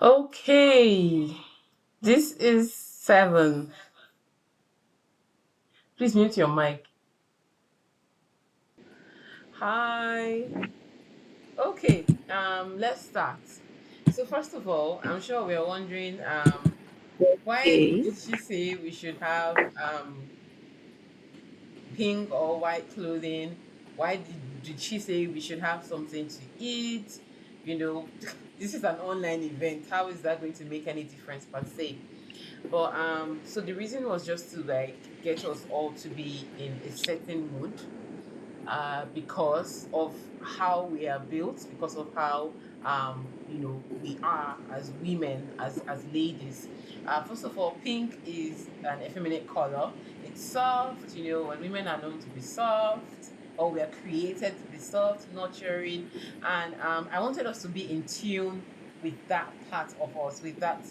Okay, this is seven. Please mute your mic. Hi. Okay, let's start. So first of all, I'm sure we're wondering, why Okay. did she say we should have pink or white clothing? Why did she say we should have something to eat? You know, this is an online event. How is that going to make any difference per se? But so the reason was just to like get us all to be in a certain mood, because of how we are built, because of how we are as women, as ladies. First of all, pink is an effeminate color. It's soft, when women are known to be soft, or we are created to be soft, nurturing. And I wanted us to be in tune with that part of us, with that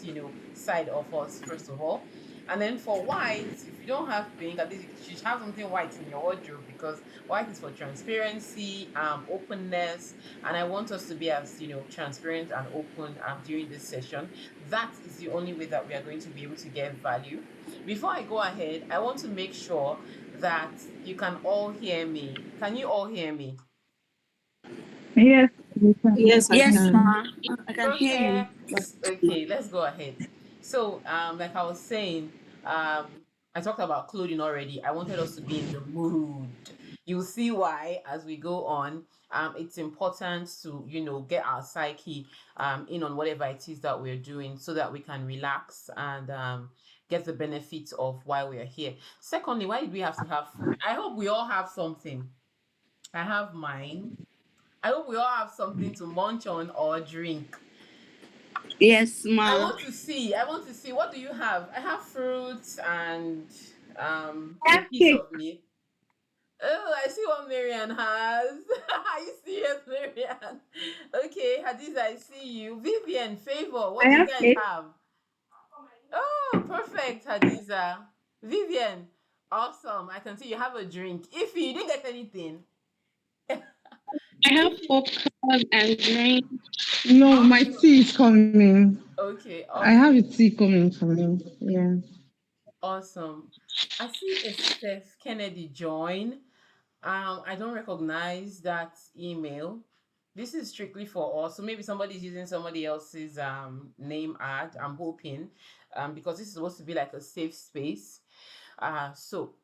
side of us, first of all. And then for white, if you don't have pink, at least you should have something white in your wardrobe, because white is for transparency, openness, and I want us to be as transparent and open during this session. That is the only way that we are going to be able to get value. Before I go ahead, I want to make sure that you can all hear me. Can you all hear me? Yes, we can. Yes, I Yes, can. ma. I can hear you. Perfect. Okay, let's go ahead. So, like I was saying, I talked about clothing already. I wanted us to be in the mood. You'll see why as we go on. It's important to get our psyche in on whatever it is that we're doing, so that we can relax and get the benefits of why we are here. Secondly, why did we have to have food? I hope we all have something. I have mine. I hope we all have something to munch on or drink. Yes, I ma. want to see. I want to see. What do you have? I have fruits and I a have piece cake. of meat. Oh, I see what Marian has. Are you serious, Marian? Okay, Hadiza, I see you. Vivian, Favor, I what do you have guys cake. have? Oh, perfect, Hadiza. Vivian, awesome. I can see you have a drink. If you didn't get anything, I have if you, popcorn and drink. No, my awesome. tea is coming. Okay, I have a awesome. tea coming for me. Yeah. Awesome. I see a Steph Kennedy join. I don't recognize that email. This is strictly for us. So maybe somebody's using somebody else's name ad. I'm hoping. Because this is supposed to be like a safe space. So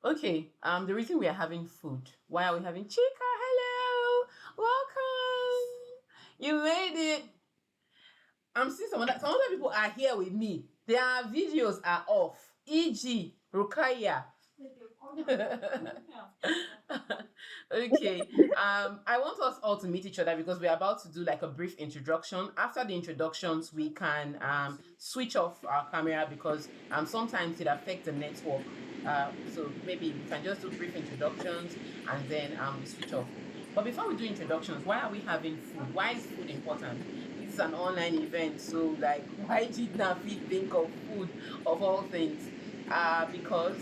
okay. The reason we are having food. Why are we having chica? Hello. Welcome. You made it. I'm seeing some other people are here with me. Their videos are off. E.g. Rukaya. Okay. I want us all to meet each other, because we're about to do like a brief introduction. After the introductions, we can switch off our camera, because sometimes it affects the network. So maybe we can just do brief introductions, and then we switch off. But before we do introductions, why are we having food? Why is food important? This is an online event, so like, why did Nafi think of food of all things? Because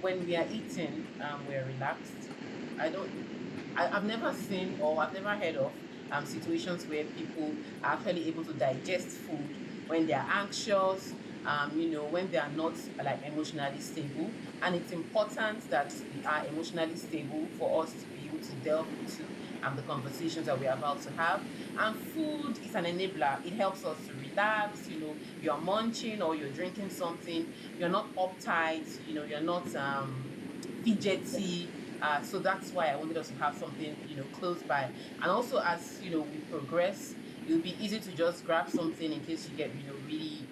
when we are eating, we're relaxed. I don't. I've never seen, or I've never heard of situations where people are actually able to digest food when they are anxious, when they are not like emotionally stable. And it's important that we are emotionally stable for us to be able to delve into the conversations that we're about to have. And food is an enabler. It helps us to relax. You're munching or you're drinking something, you're not uptight, you're not fidgety. So that's why I wanted us to have something, close by. And also, as we progress, it'll be easy to just grab something in case you get, really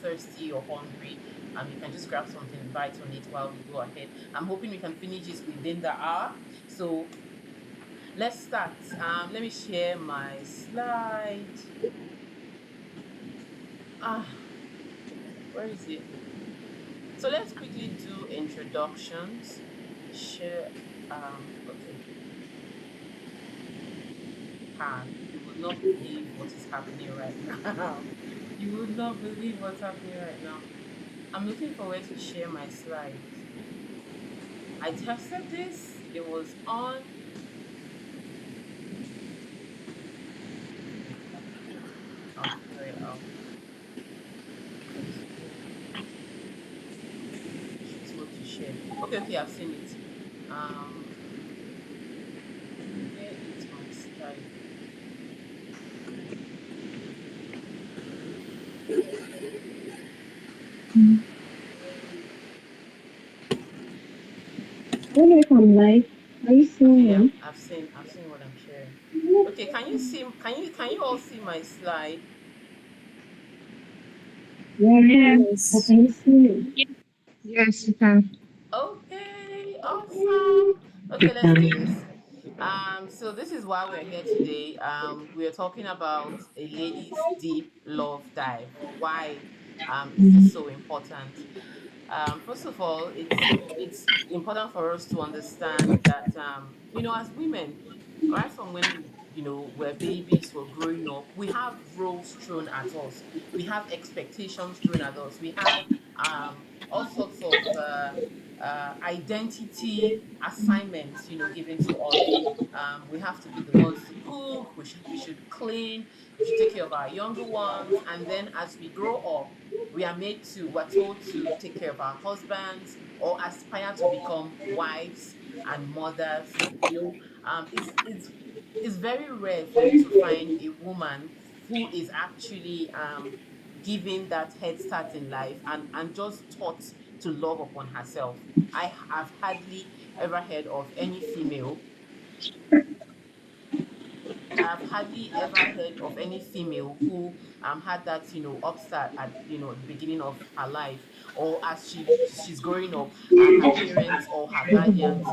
thirsty or hungry. You can just grab something, bite on it while we go ahead. I'm hoping we can finish this within the hour. So let's start. Let me share my slide. Ah, where is it? So let's quickly do introductions. Share. Okay. You would not believe what is happening right now. You would not believe what's happening right now. I'm looking for where to share my slides. I tested this. It was on. Okay, okay, I've seen it. Um, where is my slide? I don't know if I'm live. Are you seeing Okay, me? I've seen what I'm sharing. Okay, can you all see my slide? Yeah, Yes. can you see me? Yes, you can. Okay, awesome. Okay, You let's do can. this. So this is why we're here today. We're talking about a lady's deep love dive. Why is this so important? First of all, it's important for us to understand that as women, right from when we're babies, we're growing up, we have roles thrown at us. We have expectations thrown at us. We have all sorts of identity assignments, given to us. We have to be the ones to cook. We should clean. We should take care of our younger ones. And then as we grow up, we're told to take care of our husbands or aspire to become wives and mothers. It's very rare for you to find a woman who is actually given that head start in life and just taught to love upon herself. I have hardly ever heard of any female I've hardly ever heard of any female who had that upstart at the beginning of her life, or as she's growing up, her parents or her guardians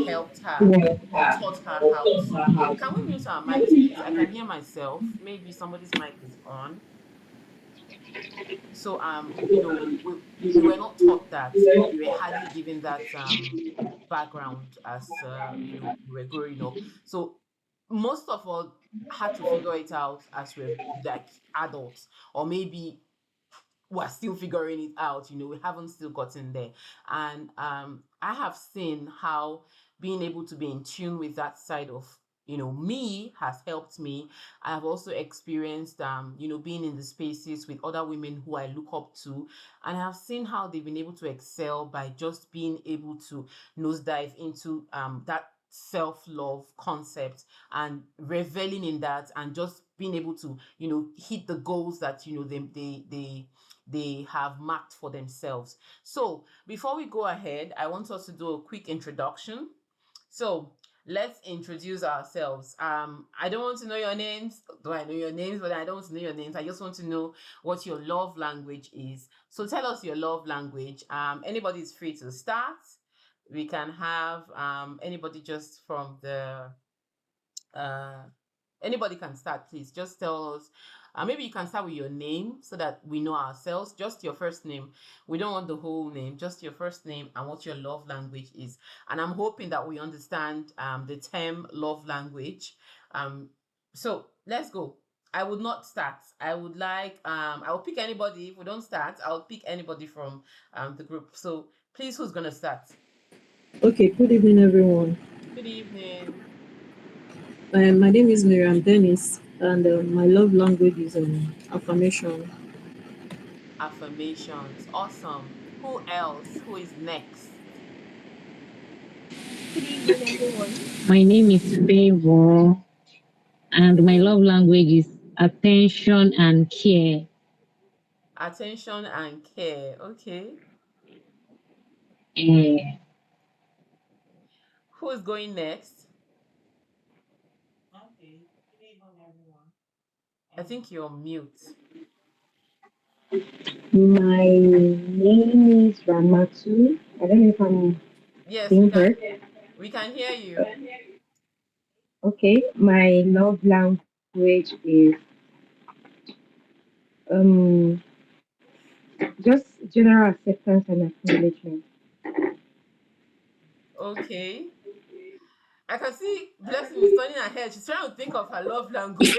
helped her or taught her how to. Can we mute our mics, please? I can hear myself. Maybe somebody's mic is on. So we were not taught that. We were hardly given that background as we were growing up. So most of us had to figure it out as we're like adults, or maybe we're still figuring it out. We haven't still gotten there. And I have seen how being able to be in tune with that side of me has helped me. I have also experienced being in the spaces with other women who I look up to, and I have seen how they've been able to excel by just being able to nosedive into that self-love concept and reveling in that, and just being able to hit the goals that they have marked for themselves. So, before we go ahead, I want us to do a quick introduction. So, let's introduce ourselves. I don't want to know your names, though I know your names, but I don't want to know your names. I just want to know what your love language is. So, tell us your love language. Anybody is free to start. We can have anybody just from the uh anybody can start, please. Just tell us. Maybe you can start with your name so that we know ourselves. Just your first name. We don't want the whole name. Just your first name and what your love language is. And I'm hoping that we understand the term love language. So let's go. I would not start. I would like I will pick anybody. If we don't start, I'll pick anybody from the group. So please, who's gonna start? Okay, good evening, everyone. Good evening. My name is Miriam Dennis, and my love language is affirmation. Affirmations. Awesome. Who else? Who is next? Good evening, everyone. My name is Favor, and my love language is attention and care. Attention and care. Okay. Eh, Who is going next? Okay. Good evening, everyone. I think you're mute. my name is Ramatu. I don't know if I'm Yes, we being can heard. we can hear you. Okay, my love language is um just general acceptance and acknowledgement. Okay. I can see Blessing is turning her head. She's trying to think of her love language.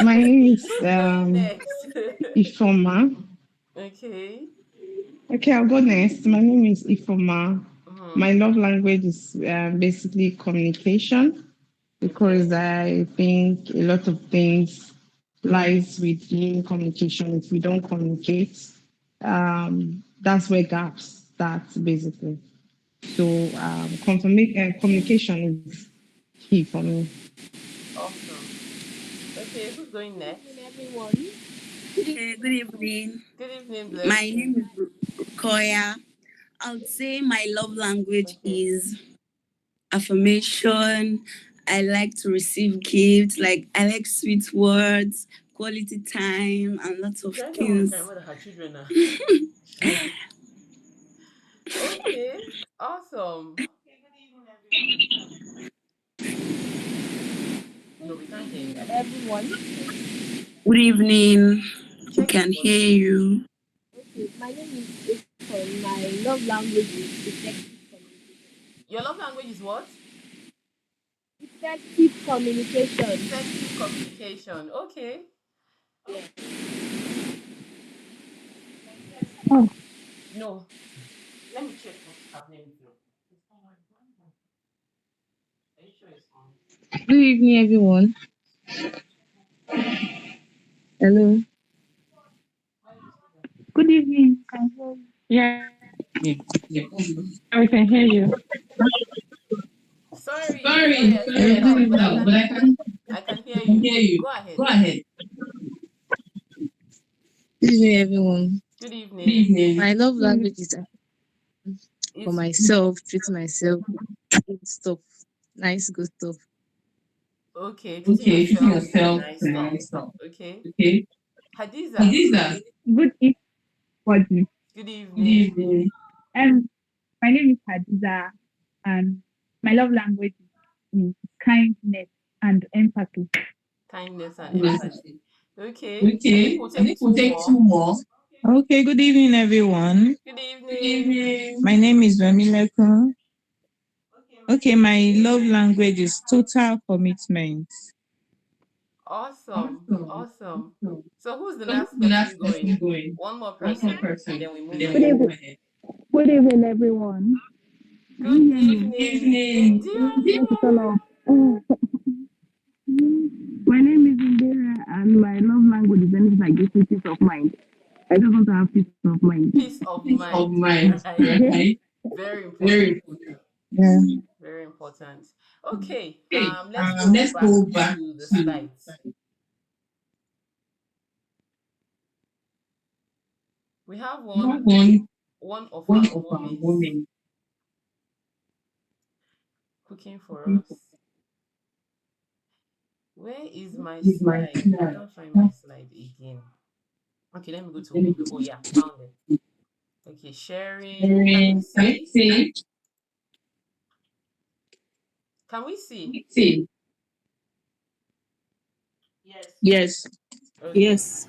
My Okay. name is Who's going next? Ifoma. Okay. Okay, I'll go next. My name is Ifoma. Mm-hmm. My love language is basically communication because Okay. I think a lot of things lies within communication. If we don't communicate, That's where gaps start basically. So communication is key for me. Awesome. Okay, who's going Good evening, next? everyone. Good evening. Good evening, My Blessing. name is Koya. I would say my love language Okay. is affirmation. I like to receive gifts. Like I like sweet words, quality time, and lots You of can't tell what kind of things. mother her children are. Okay, awesome. No, we can't hear you. I think Everyone. Good evening. We check your can hear volume. you. Okay, my name is Ekon. My love language is effective communication. Your love language is what? Effective communication. Effective communication. Okay. Oh, No, let me check what's happening with you. Are you sure it's on? good evening, everyone. Hello. Why did you say that? Good evening. Can you hear you? Yeah, we can hear you. Sorry, sorry, I can't Good help, but I evening. can I can hear you. Go ahead. Good evening, everyone. Good evening. My love language is for It's myself, treat myself, good stuff, nice, good stuff. okay, treating yourself with nice stuff. Okay. Hadiza, Good evening, everybody. good evening. Um, my name is Hadiza, and my love language is kindness and empathy. Kindness and empathy. Okay. I think we'll take two more. Okay, good evening, everyone. Good evening. My name is Vamileko. Okay, my love language is total commitment. Awesome. Awesome. So who's the last person going? One more person and then we move Good ahead. evening, good evening, everyone. Can Good you hear me? evening, Indira. Hello. My name is Indira, and my love language is anything that gives me peace of mind. I just want to have peace of mind. Peace of mind, right? Very important. Yeah. Very important. Okay. Let's go back to the slides. We have one of our mommies cooking for us. Where is my slide? I can't find my slide again. Okay, let me go to window. Oh yeah, found it. Okay, sharing. Can we see? Can we see? Yes. Okay. Yes.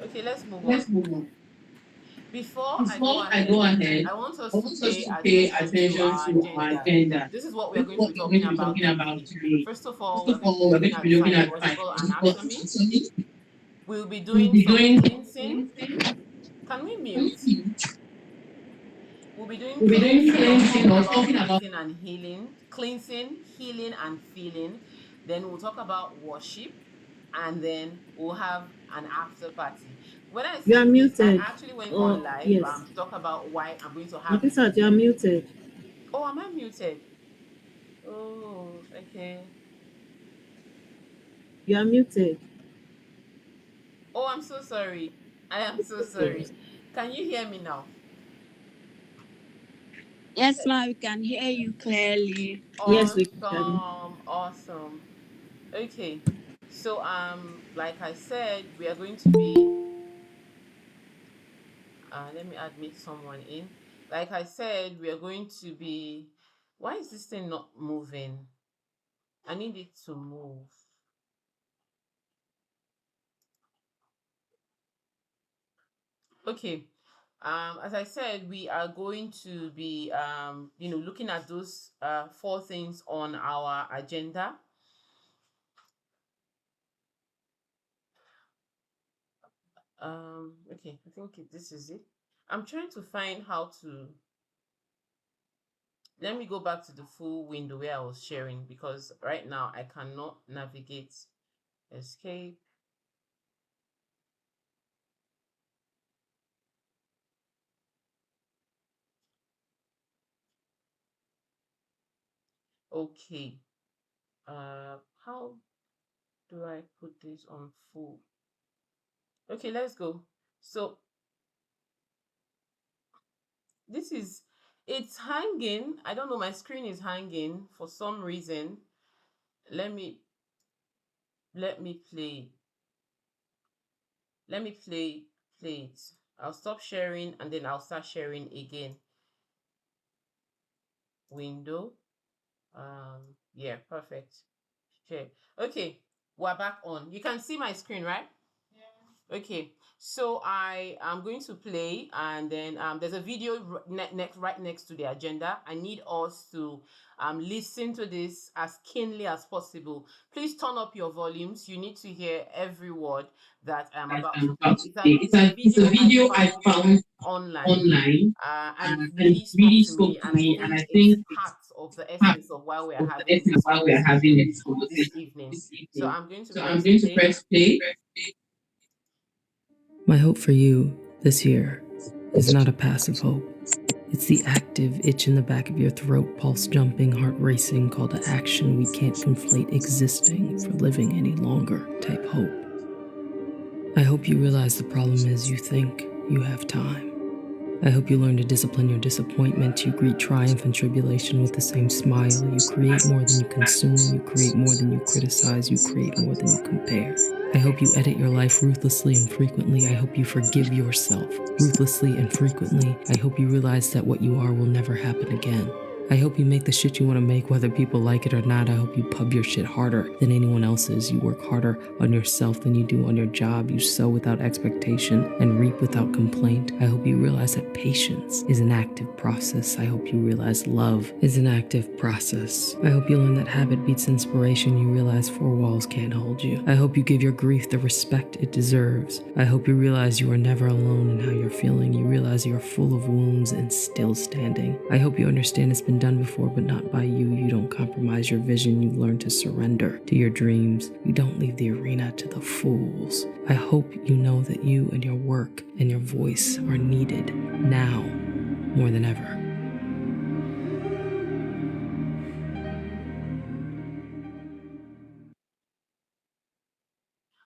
Okay, let's move on. Before I go ahead, I want us to pay attention to our agenda. This is what we are going to be talking about today. First of all, we're going to be looking at physiological anatomy. We'll be doing some cleansing. Can we mute? We'll be doing cleansing or talking about cleansing and healing, cleansing, healing, and feeling. Then we'll talk about worship, and then we'll have an after party. When I You are say this, I muted. actually went Oh, on live yes. to talk about why I'm going to have this Nafisat, you are event. muted. Oh, am I muted? Oh, okay. You are muted. Oh, I'm so sorry. I am so Okay. sorry. Can you hear me now? Yes, ma, we can hear you clearly. Yes, we can. Awesome, awesome. Okay. So like I said, we are going to be let me admit someone in. Like I said, we are going to be why is this thing not moving? I need it to move. Okay. As I said, we are going to be looking at those four things on our agenda. Okay, I think this is it. I'm trying to find how to let me go back to the full window where I was sharing because right now I cannot navigate. Escape. Okay. How do I put this on full? Okay, let's go. So this is, it's hanging. I don't know, my screen is hanging for some reason. Let me play. Let me play it. I'll stop sharing and then I'll start sharing again. Window. Yeah, perfect. Share. Okay, we're back on. You can see my screen, right? Okay, so I am going to play, and then there's a video right next to the agenda. I need us to listen to this as keenly as possible. Please turn up your volumes. You need to hear every word that I'm about to play. It's a video I found online, and it really spoke to me, and I think it's part of the essence of why we're having this conversation this evening. So I'm going to press play. My hope for you this year is not a passive hope. It's the active itch in the back of your throat, pulse jumping, heart racing, call to action. We can't conflate existing for living any longer type hope. I hope you realize the problem is you think you have time. I hope you learn to discipline your disappointment. You greet triumph and tribulation with the same smile. You create more than you consume. You create more than you criticize. You create more than you compare. I hope you edit your life ruthlessly and frequently. I hope you forgive yourself ruthlessly and frequently. I hope you realize that what you are will never happen again. I hope you make the shit you want to make, whether people like it or not. I hope you pub your shit harder than anyone else's. You work harder on yourself than you do on your job. You sow without expectation and reap without complaint. I hope you realize that patience is an active process. I hope you realize love is an active process. I hope you learn that habit beats inspiration. You realize four walls can't hold you. I hope you give your grief the respect it deserves. I hope you realize you are never alone in how you're feeling. You realize you're full of wounds and still standing. I hope you understand it's been done before, but not by you. You don't compromise your vision. You learn to surrender to your dreams. You don't leave the arena to the fools. I hope you know that you and your work and your voice are needed now more than ever.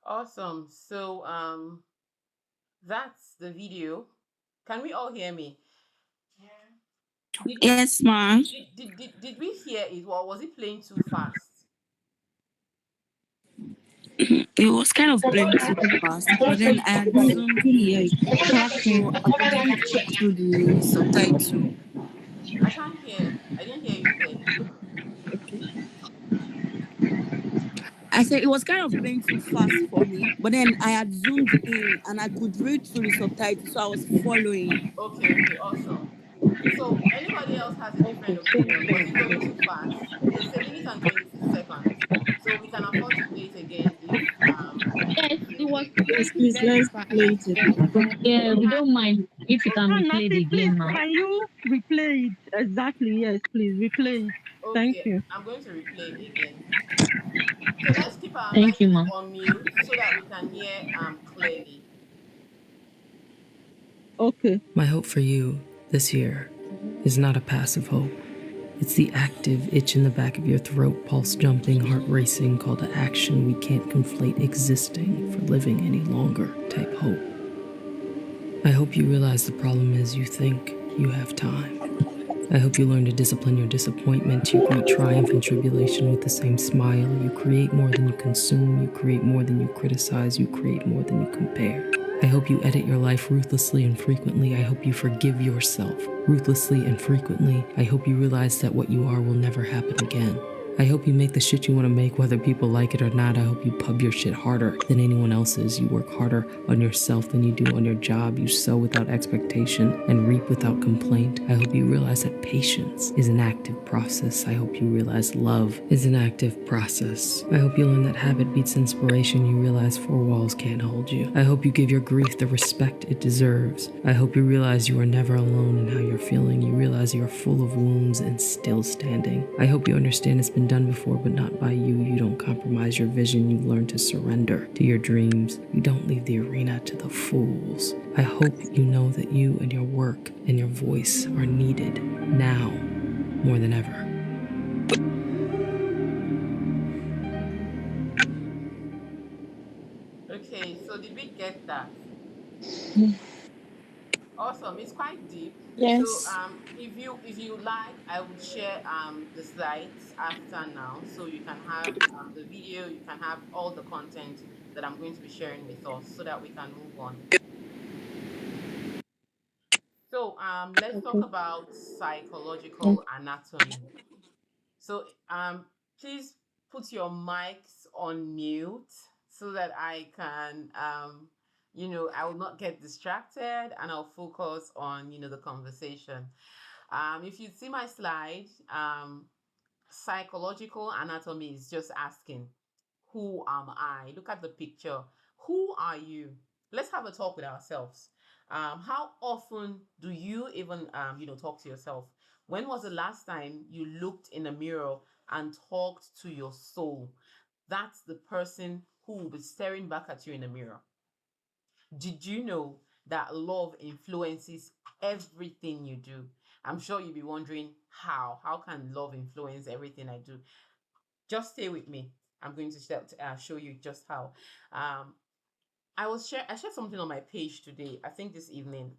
Awesome. So that's the video. Can we all hear me? Yes, ma'am. Did we hear it, or was it playing too fast? It was kind of playing too fast, but then I had zoomed in, so I could read through the subtitle. I can't hear. I didn't hear you clearly. Okay. I said it was kind of playing too fast for me, but then I had zoomed in and I could read through the subtitle, so I was following. Okay, awesome. So anybody else has a different opinion? Was it going too fast? It's a minute and 26 seconds. So we can afford to play it again Yes, if it's it was okay. Yes, playing please very let's fast. play it again. Yeah, we Okay. don't mind if you can So, replay it Nati, please, again, ma. can you replay it? Exactly. Yes, please replay it. Thank Okay, you. I'm going to replay it again. So let's keep our Thank you, mics ma. on mute so that we can hear clearly. Okay. My hope for you this year is not a passive hope. It's the active itch in the back of your throat, pulse jumping, heart racing, call to action. We can't conflate existing for living any longer type hope. I hope you realize the problem is you think you have time. I hope you learn to discipline your disappointment. You greet triumph and tribulation with the same smile. You create more than you consume. You create more than you criticize. You create more than you compare. I hope you edit your life ruthlessly and frequently. I hope you forgive yourself ruthlessly and frequently. I hope you realize that what you are will never happen again. I hope you make the shit you want to make, whether people like it or not. I hope you pub your shit harder than anyone else's. You work harder on yourself than you do on your job. You sow without expectation and reap without complaint. I hope you realize that patience is an active process. I hope you realize love is an active process. I hope you learn that habit beats inspiration. You realize four walls can't hold you. I hope you give your grief the respect it deserves. I hope you realize you are never alone in how you're feeling. You realize you are full of wounds and still standing. I hope you understand it's been done before, but not by you. You don't compromise your vision. You learn to surrender to your dreams. You don't leave the arena to the fools. I hope you know that you and your work and your voice are needed now more than ever. So Yes. if you like, I would share the slides after now, so you can have the video, you can have all the content that I'm going to be sharing with us, so that we can move on. So let's talk Okay. about psychological anatomy. So please put your mics on mute, so that I can I will not get distracted, and I'll focus on the conversation. If you see my slide, psychological anatomy is just asking, who am I? Look at the picture. Who are you? Let's have a talk with ourselves. How often do you even, talk to yourself? When was the last time you looked in a mirror and talked to your soul? That's the person who will be staring back at you in the mirror. Did you know that love influences everything you do? I'm sure you'll be wondering how. How can love influence everything I do? Just stay with me. I'm going to show you just how. Um, I shared something on my page today. I think this evening.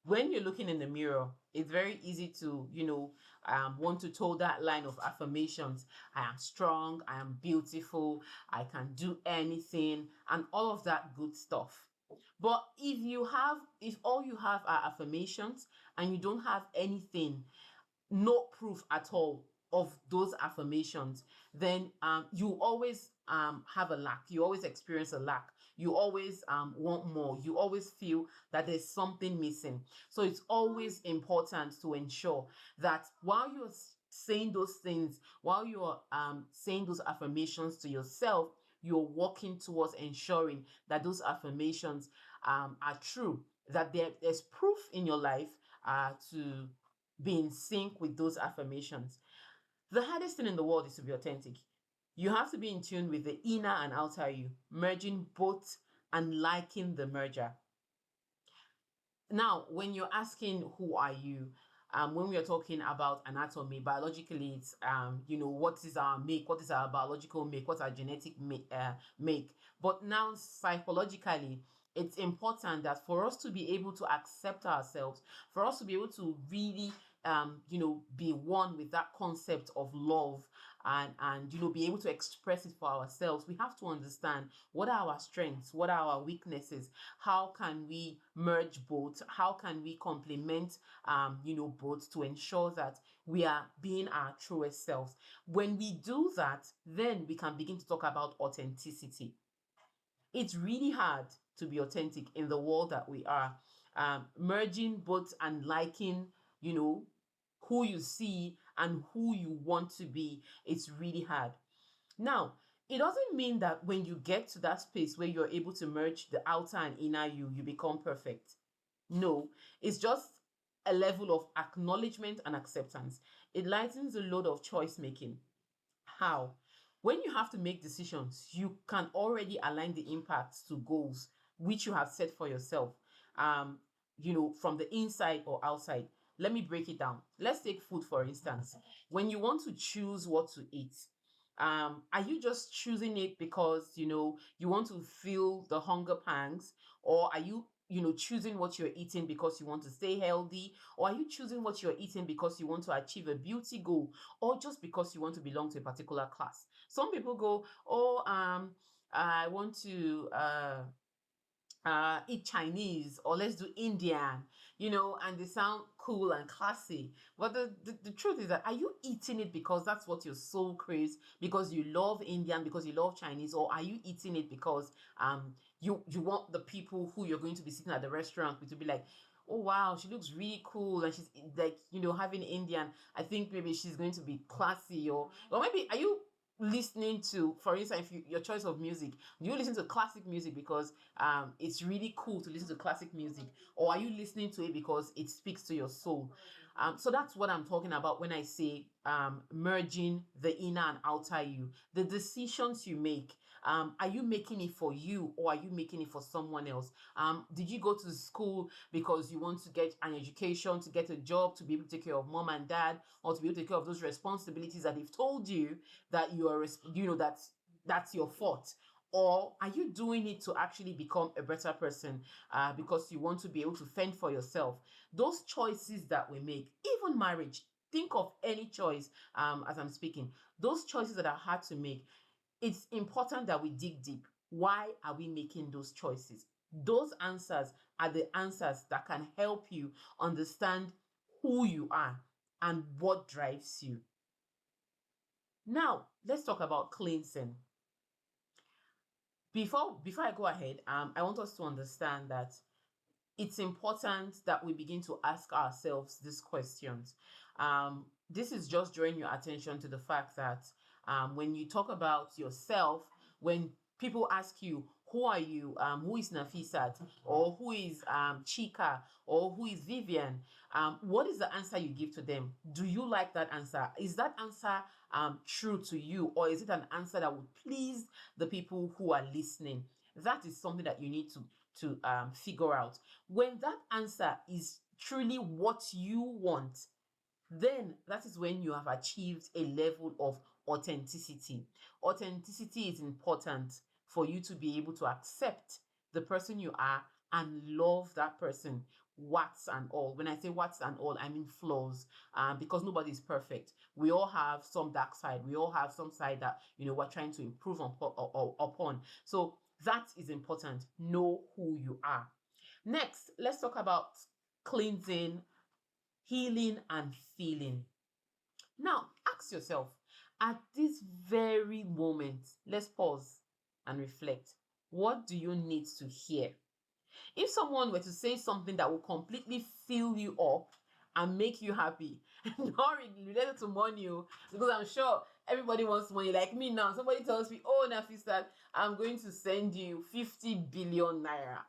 When you're looking in the mirror, it's very easy to, want to toe that line of affirmations. I am strong. I am beautiful. I can do anything, and all of that good stuff. But if all you have are affirmations and you don't have anything, no proof at all of those affirmations, then you always have a lack. You always experience a lack. You always want more. You always feel that there's something missing. So it's always important to ensure that while you're saying those things, while you're saying those affirmations to yourself, you're working towards ensuring that those affirmations are true, that there's proof in your life to be in sync with those affirmations. The hardest thing in the world is to be authentic. You have to be in tune with the inner and outer you, merging both and liking the merger. Now, when you're asking who are you, when we are talking about anatomy, biologically, it's what is our make, what is our biological make, what's our genetic make. But now, psychologically, it's important that for us to be able to accept ourselves, for us to be able to really, be one with that concept of love, and be able to express it for ourselves, we have to understand what are our strengths, what are our weaknesses, how can we merge both, how can we complement both, to ensure that we are being our truest selves. When we do that, then we can begin to talk about authenticity. It's really hard to be authentic in the world that we are, merging both and liking, you know who you see and who you want to be. It's really hard. Now, it doesn't mean that when you get to that space where you're able to merge the outer and inner you become perfect. No, it's just a level of acknowledgement and acceptance. It lightens the load of choice making. How? When you have to make decisions, you can already align the impacts to goals which you have set for yourself, from the inside or outside. Let me break it down. Let's take food, for instance. When you want to choose what to eat, are you just choosing it because you want to feel the hunger pangs, or are you choosing what you're eating because you want to stay healthy, or are you choosing what you're eating because you want to achieve a beauty goal, or just because you want to belong to a particular class? Some people go, oh, I want to eat Chinese, or let's do Indian, and they sound cool and classy. But the truth is that, are you eating it because that's what your soul craves, because you love Indian, because you love Chinese, or are you eating it because you want the people who you're going to be sitting at the restaurant with to be like, oh wow, she looks really cool, and she's like, having Indian. I think maybe she's going to be classy, or maybe are you listening to, for instance, if your choice of music, do you listen to classic music because it's really cool to listen to classic music, or are you listening to it because it speaks to your soul? So that's what I'm talking about when I say merging the inner and outer you. The decisions you make, are you making it for you, or are you making it for someone else? Did you go to school because you want to get an education, to get a job, to be able to take care of mom and dad, or to be able to take care of those responsibilities that they've told you that you are, that's your fault? Or are you doing it to actually become a better person because you want to be able to fend for yourself? Those choices that we make, even marriage, think of any choice as I'm speaking, those choices that are hard to make, it's important that we dig deep. Why are we making those choices? Those answers are the answers that can help you understand who you are and what drives you. Now, let's talk about cleansing. Before I go ahead, I want us to understand that it's important that we begin to ask ourselves these questions. This is just drawing your attention to the fact that when you talk about yourself, when people ask you, who are you? Who is Nafisat? Or who is Chika? Or who is Vivian? What is the answer you give to them? Do you like that answer? Is that answer true to you? Or is it an answer that would please the people who are listening? That is something that you need to figure out. When that answer is truly what you want, then that is when you have achieved a level of authenticity. Authenticity is important for you to be able to accept the person you are and love that person, what's and all. When I say what's and all, I mean flaws, because nobody is perfect. We all have some dark side. We all have some side that we're trying to improve upon. So that is important. Know who you are. Next, let's talk about cleansing, healing, and feeling. Now, ask yourself, at this very moment, let's pause and reflect. What do you need to hear? If someone were to say something that will completely fill you up and make you happy, not related to money, because I'm sure everybody wants money. Like me now, somebody tells me, oh, Nafisa, I'm going to send you 50 billion naira.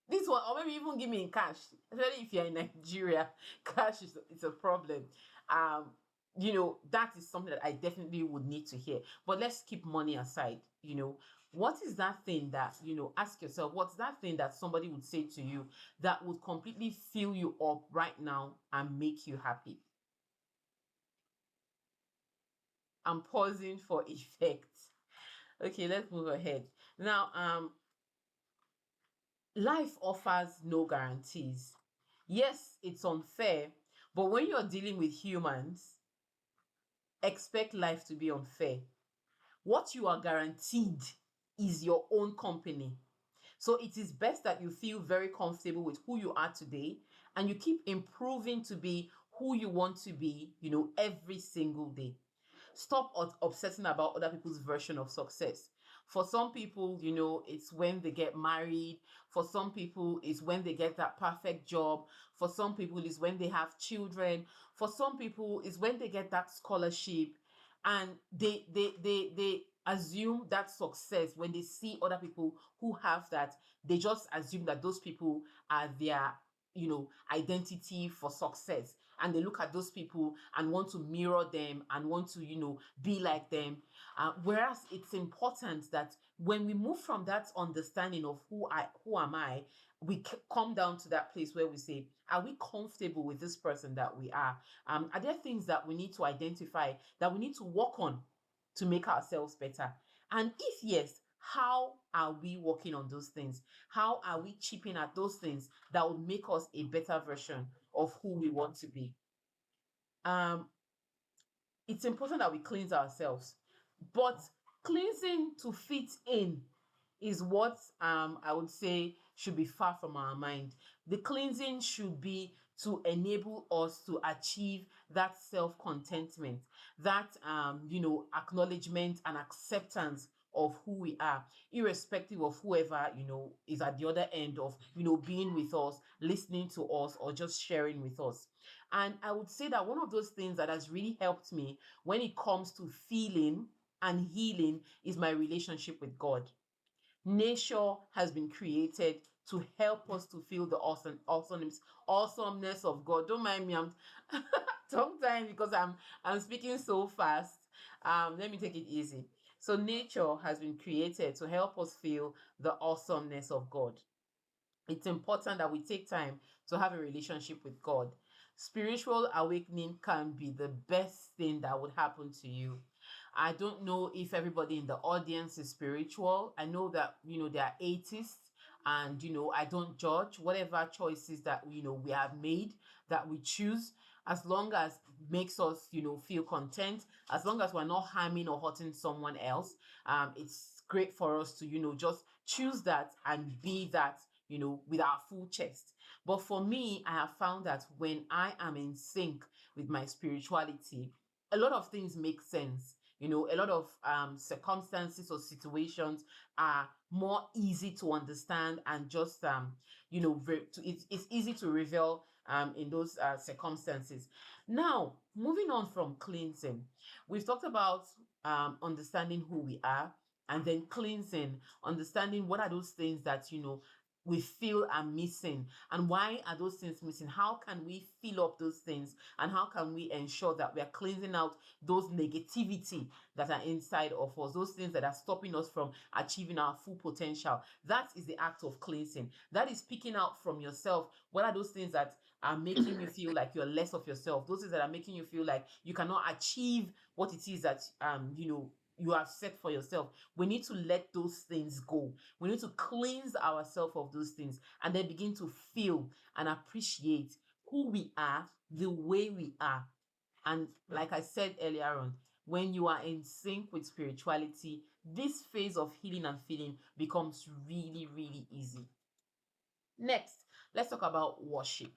This one, or maybe even give me in cash, especially if you're in Nigeria. Cash is it's a problem. That is something that I definitely would need to hear. But let's keep money aside. What is that thing that, ask yourself, what's that thing that somebody would say to you that would completely fill you up right now and make you happy? I'm pausing for effect. Okay, let's move ahead. Now, life offers no guarantees. Yes, it's unfair, but when you're dealing with humans, expect life to be unfair. What you are guaranteed is your own company. So it is best that you feel very comfortable with who you are today and you keep improving to be who you want to be, every single day. Stop obsessing about other people's version of success. For some people, it's when they get married. For some people, it's when they get that perfect job. For some people, it's when they have children. For some people, it's when they get that scholarship. And they assume that success. When they see other people who have that, they just assume that those people are their identity for success, and they look at those people and want to mirror them and want to be like them, whereas it's important that when we move from that understanding of who am I, we come down to that place where we say, are we comfortable with this person that we are? Are there things that we need to identify, that we need to work on to make ourselves better? And if yes, how are we working on those things? How are we chipping at those things that will make us a better version of who we want to be? It's important that we cleanse ourselves, but cleansing to fit in is what I would say should be far from our mind. The cleansing should be to enable us to achieve that self-contentment, that acknowledgement and acceptance of who we are, irrespective of whoever is at the other end of being with us, listening to us, or just sharing with us. And I would say that one of those things that has really helped me when it comes to feeling and healing is my relationship with God. Nature has been created to help us to feel the awesomeness of God. Don't mind me, I'm sometimes because I'm speaking so fast. Let me take it easy. So nature has been created to help us feel the awesomeness of God. It's important that we take time to have a relationship with God. Spiritual awakening can be the best thing that would happen to you. I don't know if everybody in the audience is spiritual. I know that, there are atheists, and, I don't judge whatever choices that, we have made, that we choose, as long as it makes us, feel content, as long as we're not harming or hurting someone else. It's great for us to, just choose that and be that, with our full chest. But for me, I have found that when I am in sync with my spirituality, a lot of things make sense. A lot of circumstances or situations are more easy to understand, and just it's easy to reveal in those circumstances. Now, moving on from cleansing, we've talked about understanding who we are, and then cleansing, understanding what are those things that we feel are missing, and why are those things missing. How can we fill up those things, and how can we ensure that we are cleansing out those negativity that are inside of us, those things that are stopping us from achieving our full potential. That is the act of cleansing. That is picking out from yourself what are those things that are making you feel like you're less of yourself, those things that are making you feel like you cannot achieve what it is that you have set for yourself. We need to let those things go. We need to cleanse ourselves of those things, and then begin to feel and appreciate who we are, the way we are. And like I said earlier on, when you are in sync with spirituality, this phase of healing and feeling becomes really, really easy. Next, let's talk about worship.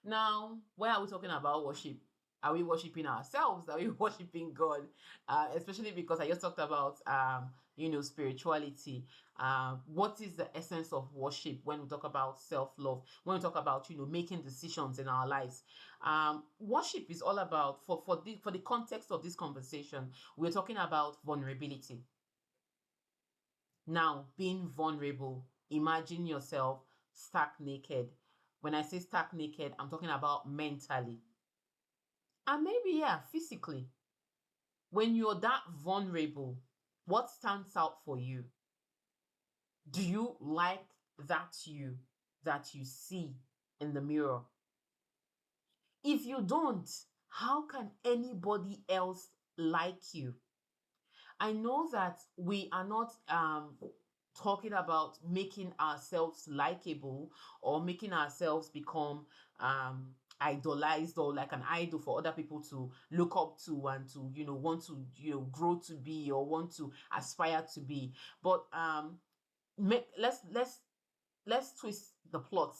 Now, why are we talking about worship? Are we worshiping ourselves? Are we worshiping God? Especially because I just talked about, spirituality. What is the essence of worship when we talk about self-love? When we talk about, making decisions in our lives? Worship is all about, for the context of this conversation, we're talking about vulnerability. Now, being vulnerable, imagine yourself stark naked. When I say stark naked, I'm talking about mentally. And maybe, yeah, physically. When you're that vulnerable, what stands out for you? Do you like that you see in the mirror? If you don't, how can anybody else like you? I know that we are not talking about making ourselves likable, or making ourselves become idolized, or like an idol for other people to look up to, and to want to grow to be, or want to aspire to be. But let's twist the plot.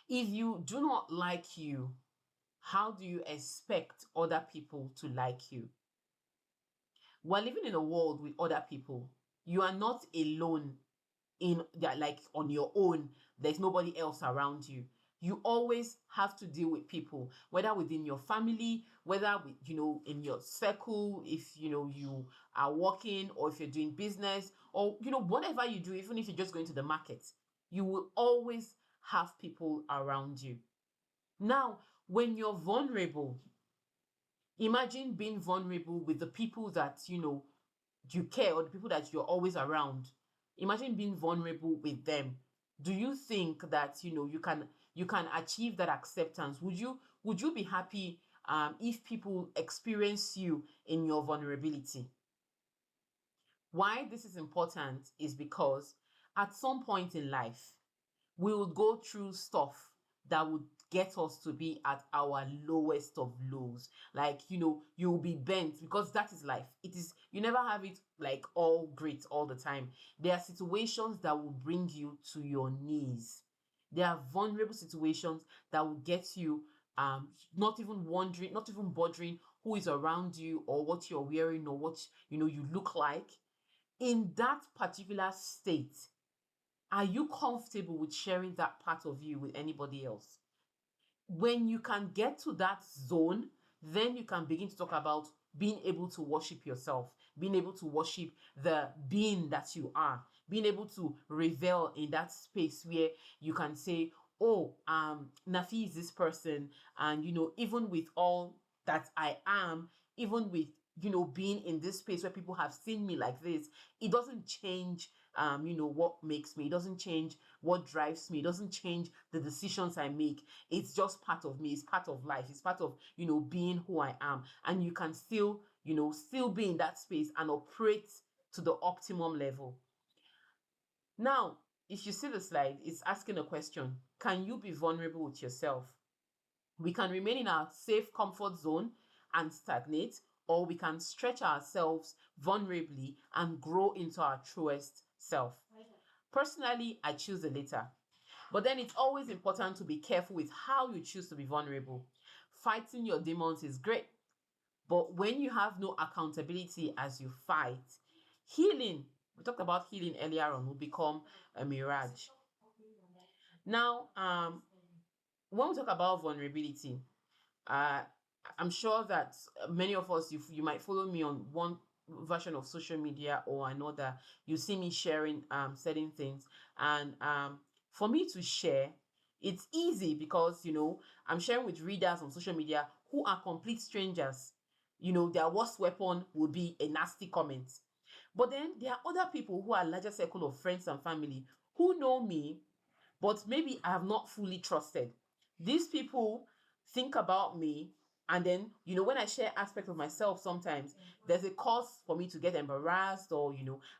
If you do not like you, how do you expect other people to like you? We're living in a world with other people. You are not alone in that, like on your own. There's nobody else around you. You always have to deal with people, whether within your family, whether with, in your circle, if you are working, or if you're doing business, or whatever you do, even if you're just going to the market, you will always have people around you. Now, when you're vulnerable, imagine being vulnerable with the people that you care, or the people that you're always around. Imagine being vulnerable with them. Do you think that you can achieve that acceptance? Would you be happy if people experience you in your vulnerability? Why this is important is because at some point in life, we will go through stuff that would get us to be at our lowest of lows. Like, you'll be bent, because that is life. It is, you never have it like all great all the time. There are situations that will bring you to your knees. There are vulnerable situations that will get you not even wondering, not even bothering who is around you, or what you're wearing, or what you look like. In that particular state, are you comfortable with sharing that part of you with anybody else? When you can get to that zone, then you can begin to talk about being able to worship yourself, being able to worship the being that you are, being able to revel in that space where you can say, oh, Nafi is this person, and even with all that I am, even with being in this space where people have seen me like this, it doesn't change what makes me. It doesn't change what drives me. It doesn't change the decisions I make. It's just part of me. It's part of life. It's part of being who I am. And you can still still be in that space and operate to the optimum level. Now, if you see the slide, it's asking a question: can you be vulnerable with yourself? We can remain in our safe comfort zone and stagnate, or we can stretch ourselves vulnerably and grow into our truest self. Personally, I choose the latter. But then it's always important to be careful with how you choose to be vulnerable. Fighting your demons is great, but when you have no accountability as you fight, healing, we talked about healing earlier on, will become a mirage. Now, when we talk about vulnerability, uh, I'm sure that many of us, you might follow me on one version of social media or another. You see me sharing certain things, and for me to share, it's easy because I'm sharing with readers on social media who are complete strangers. Their worst weapon will be a nasty comment. But then there are other people who are larger circle of friends and family who know me, but maybe I have not fully trusted. These people think about me, and then when I share aspects of myself, sometimes there's a cause for me to get embarrassed or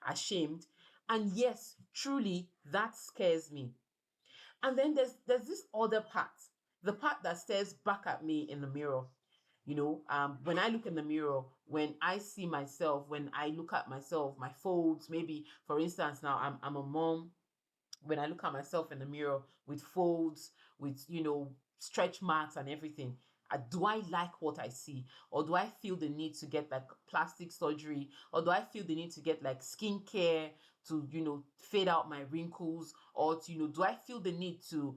ashamed. And yes, truly that scares me. And then there's this other part, the part that stares back at me in the mirror. When I look in the mirror, when I see myself, when I look at myself, my folds, maybe for instance, now I'm a mom. When I look at myself in the mirror with folds, with stretch marks and everything, do I like what I see, or do I feel the need to get like plastic surgery, or do I feel the need to get like skincare to fade out my wrinkles, or to, do I feel the need to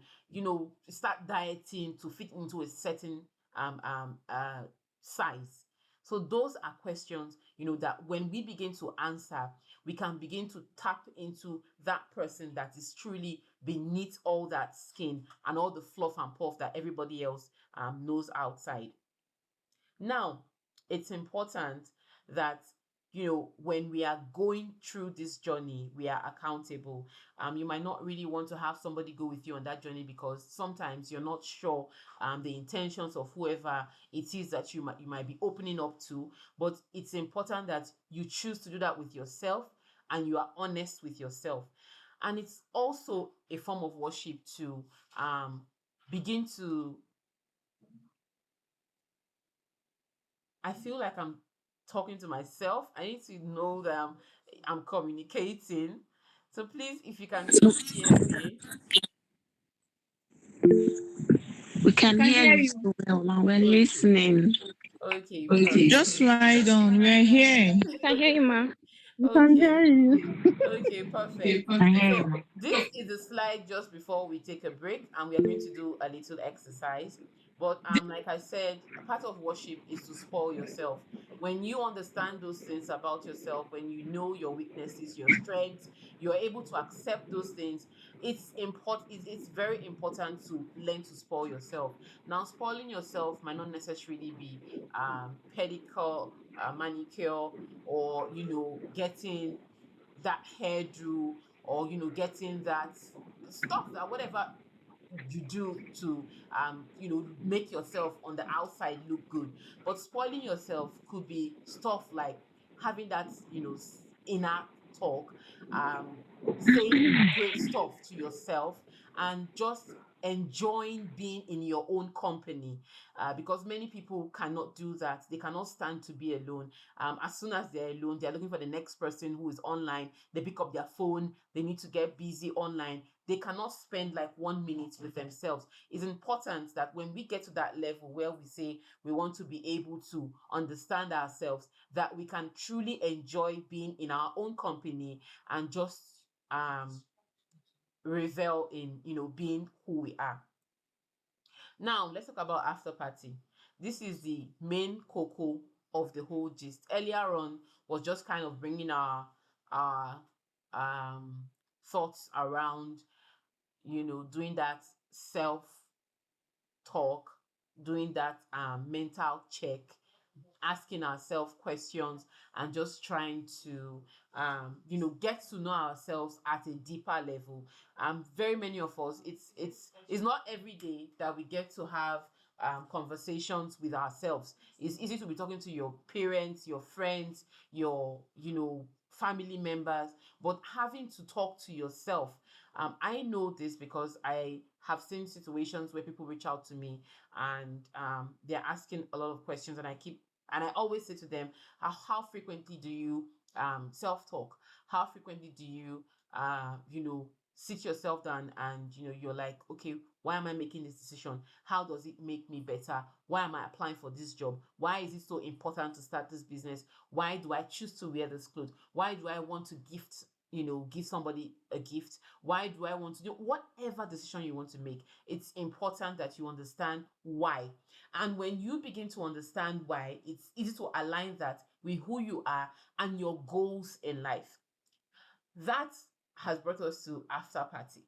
start dieting to fit into a certain um um uh size? So those are questions that when we begin to answer, we can begin to tap into that person that is truly beneath all that skin and all the fluff and puff that everybody else knows outside. Now, it's important that when we are going through this journey, we are accountable. You might not really want to have somebody go with you on that journey because sometimes you're not sure the intentions of whoever it is that you might be opening up to. But it's important that you choose to do that with yourself and you are honest with yourself. And it's also a form of worship to begin to I feel like I'm talking to myself. I need to know that I'm communicating. So please, if you can still hear me, We We can can hear hear you you. so well, man. We're okay, listening. okay, Okay, just perfect. slide on. We're here. We can hear you, ma. We can Okay, hear you. okay, Okay, perfect. We can hear So you. this is the slide just before we take a break, and we are going to do a little exercise. But like I said, a part of worship is to spoil yourself. When you understand those things about yourself, when you know your weaknesses, your strengths, you're able to accept those things. It's important. It's very important to learn to spoil yourself. Now, spoiling yourself might not necessarily be pedicure, manicure, or getting that hairdo, or getting that stuff, that whatever you do to make yourself on the outside look good. But spoiling yourself could be stuff like having that inner talk, um saying great stuff to yourself, and just enjoying being in your own company, because many people cannot do that. They cannot stand to be alone. As soon as they're alone, they're looking for the next person who is online. They pick up their phone, they need to get busy online. They cannot spend like 1 minute with themselves. It's important that when we get to that level where we say we want to be able to understand ourselves, that we can truly enjoy being in our own company and just um revel in being who we are. Now, let's talk about after party. This is the main cocoa of the whole gist. Earlier on was just kind of bringing our thoughts around, doing that self talk, doing that mental check, asking ourselves questions, and just trying to get to know ourselves at a deeper level. Very many of us, it's not every day that we get to have conversations with ourselves. It's easy to be talking to your parents, your friends, your, family members, but having to talk to yourself. I know this because I have seen situations where people reach out to me and they're asking a lot of questions, and I always say to them, how frequently do you self-talk? How frequently do you, sit yourself down and, you're like, okay, why am I making this decision? How does it make me better? Why am I applying for this job? Why is it so important to start this business? Why do I choose to wear this clothes? Why do I want to give somebody a gift? Why do I want to do whatever decision you want to make? It's important that you understand why. And when you begin to understand why, it's easy to align that with who you are and your goals in life. That has brought us to after party.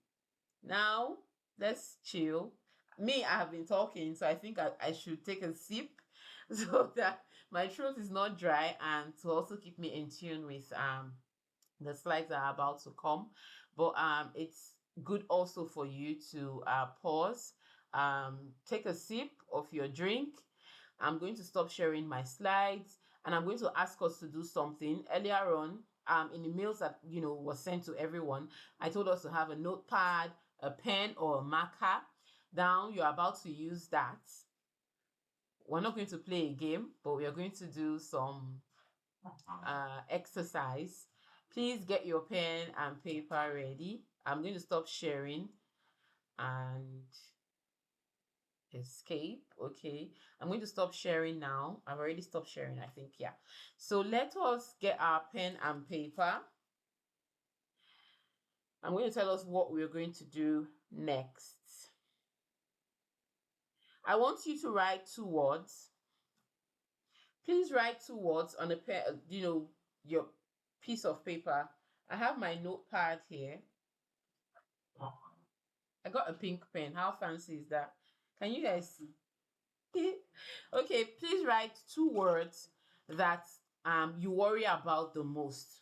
Now, let's chill. Me, I have been talking, so I think I should take a sip so that my throat is not dry and to also keep me in tune with the slides that are about to come. But it's good also for you to pause, take a sip of your drink. I'm going to stop sharing my slides and I'm going to ask us to do something. Earlier on, in the mails that was sent to everyone, I told us to have a notepad, a pen, or a marker. Now you're about to use that. We're not going to play a game, but we are going to do some exercise. Please get your pen and paper ready. I'm going to stop sharing and escape. Okay, I'm going to stop sharing now. I've already stopped sharing, I think. Yeah, so let us get our pen and paper. I'm going to tell us what we're going to do next. I want you to write 2 words. Please write 2 words on your piece of paper. I have my notepad here. I got a pink pen. How fancy is that? Can you guys see? Okay, please write 2 words that you worry about the most.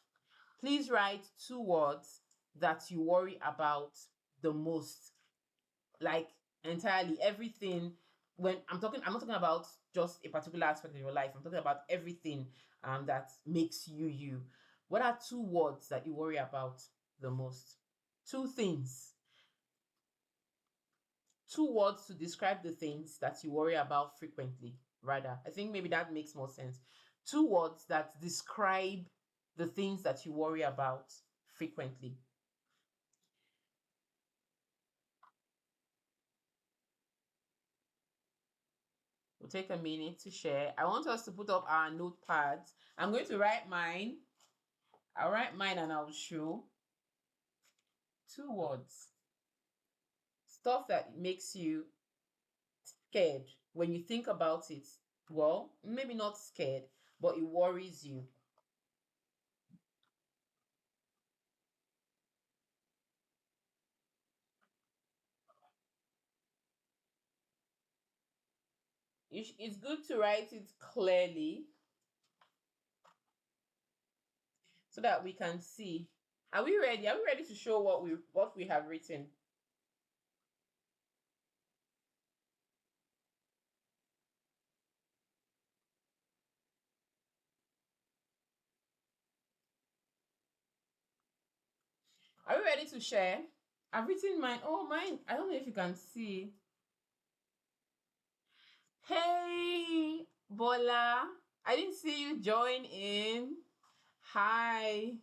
Please write 2 words that you worry about the most. Like entirely everything. When I'm not talking about just a particular aspect of your life. I'm talking about everything that makes you you. What are 2 words that you worry about the most? 2 things. 2 words to describe the things that you worry about frequently, rather. I think maybe that makes more sense. 2 words that describe the things that you worry about frequently. We'll take a minute to share. I want us to put up our notepads. I'm going to write mine. I'll write mine and I'll show. 2 words. Stuff that makes you scared when you think about it. Well, maybe not scared, but it worries you. It's good to write it clearly so that we can see. Are we ready? Are we ready to show what we have written? Are we ready to share? I've written mine. Oh, mine. I don't know if you can see. Hey, Bola. I didn't see you join in. Hi.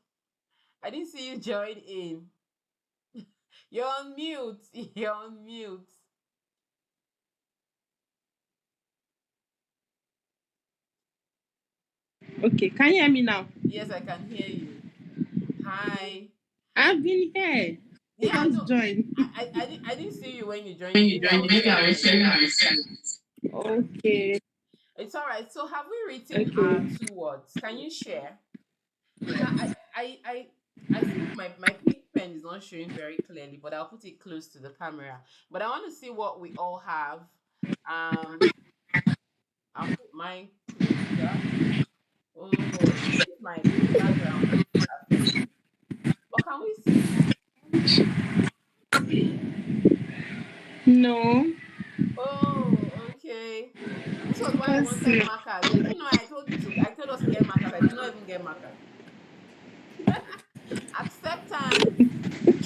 I didn't see you join in. You're on mute. You're on mute. Okay, can you hear me now? Yes, I can hear you. Hi. I've been here. Yeah, I Just know. join. I didn't see you when you joined When in. you Maybe I join, was maybe I sharing was my sharing my slides. slides. Okay. It's all right. So have we written our Okay. 2 words? Can you share? Now I think my pink pen is not showing very clearly, but I'll put it close to the camera. But I want to see what we all have. I'll put mine closer. Oh, this my background is affecting. But can we see? No. Oh, okay. Okay. This was why I Let's wanted see. markers. Did you know I told us to get markers. I did not even get markers. Acceptance,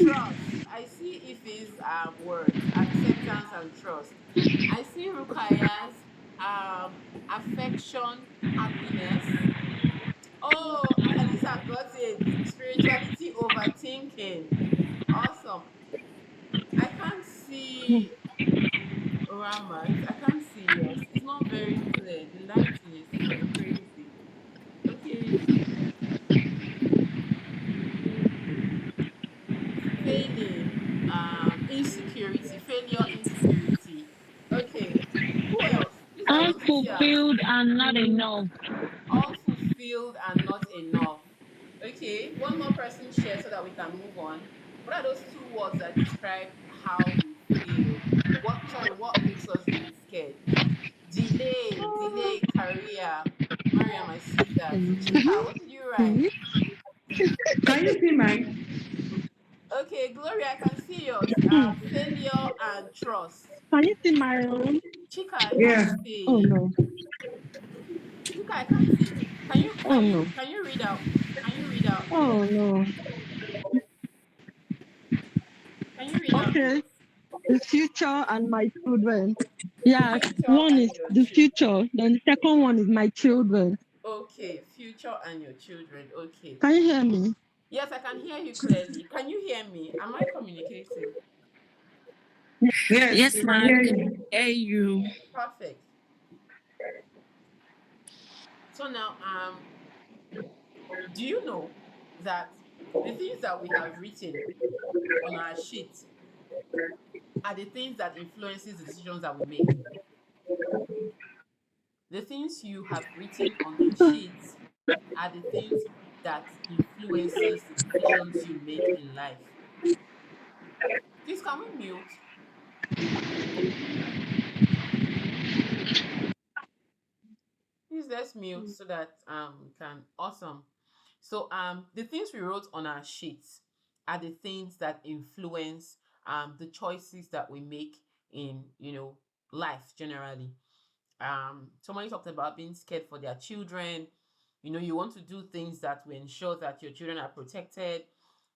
trust. I see Ife's words. Acceptance and trust. I see Rukaya's affection, happiness. Oh, Alisa got it. Spirituality overthinking. Awesome. I can't see Ramat. I can't see yours. It's not very clear. The lighting is crazy. Okay. Failing. Insecurity. Failure, insecurity. Okay. Who else? Please, I want to see us. Unfulfilled and not enough. All fulfilled and not enough. Okay. One more person share so that we can move on. What are those two words that describe how we feel? What makes us really scared? Delay, career. Mariam, I see that. Chika, what did you write? Can you see mine? Okay, Gloria, I can see yours. Failure and trust. Can you see my own? Chika, I can't Yeah. Oh see. no. Chika, I can't see. Can you Oh can you no. can you read out? Can you read out Oh yours? no. Can you read out Okay. yours? The future and my children. Yeah, Future one is and your the children. future, then the second one is my children. Okay, future and your children. Okay. Can you hear me? Yes, I can hear you clearly. Can you hear me? Am I communicating? Yes, Yes, we can ma'am. hear you. Hear you. Perfect. So now, do you know that the things that we have written on our sheet are the things that influences the decisions that we make? The things you have written on the sheet are the things that influences the decisions you make in life. Please, can we mute? Please, let's mute so that we can. Awesome. So the things we wrote on our sheets are the things that influence the choices that we make in life generally. Somebody talked about being scared for their children. You want to do things that will ensure that your children are protected.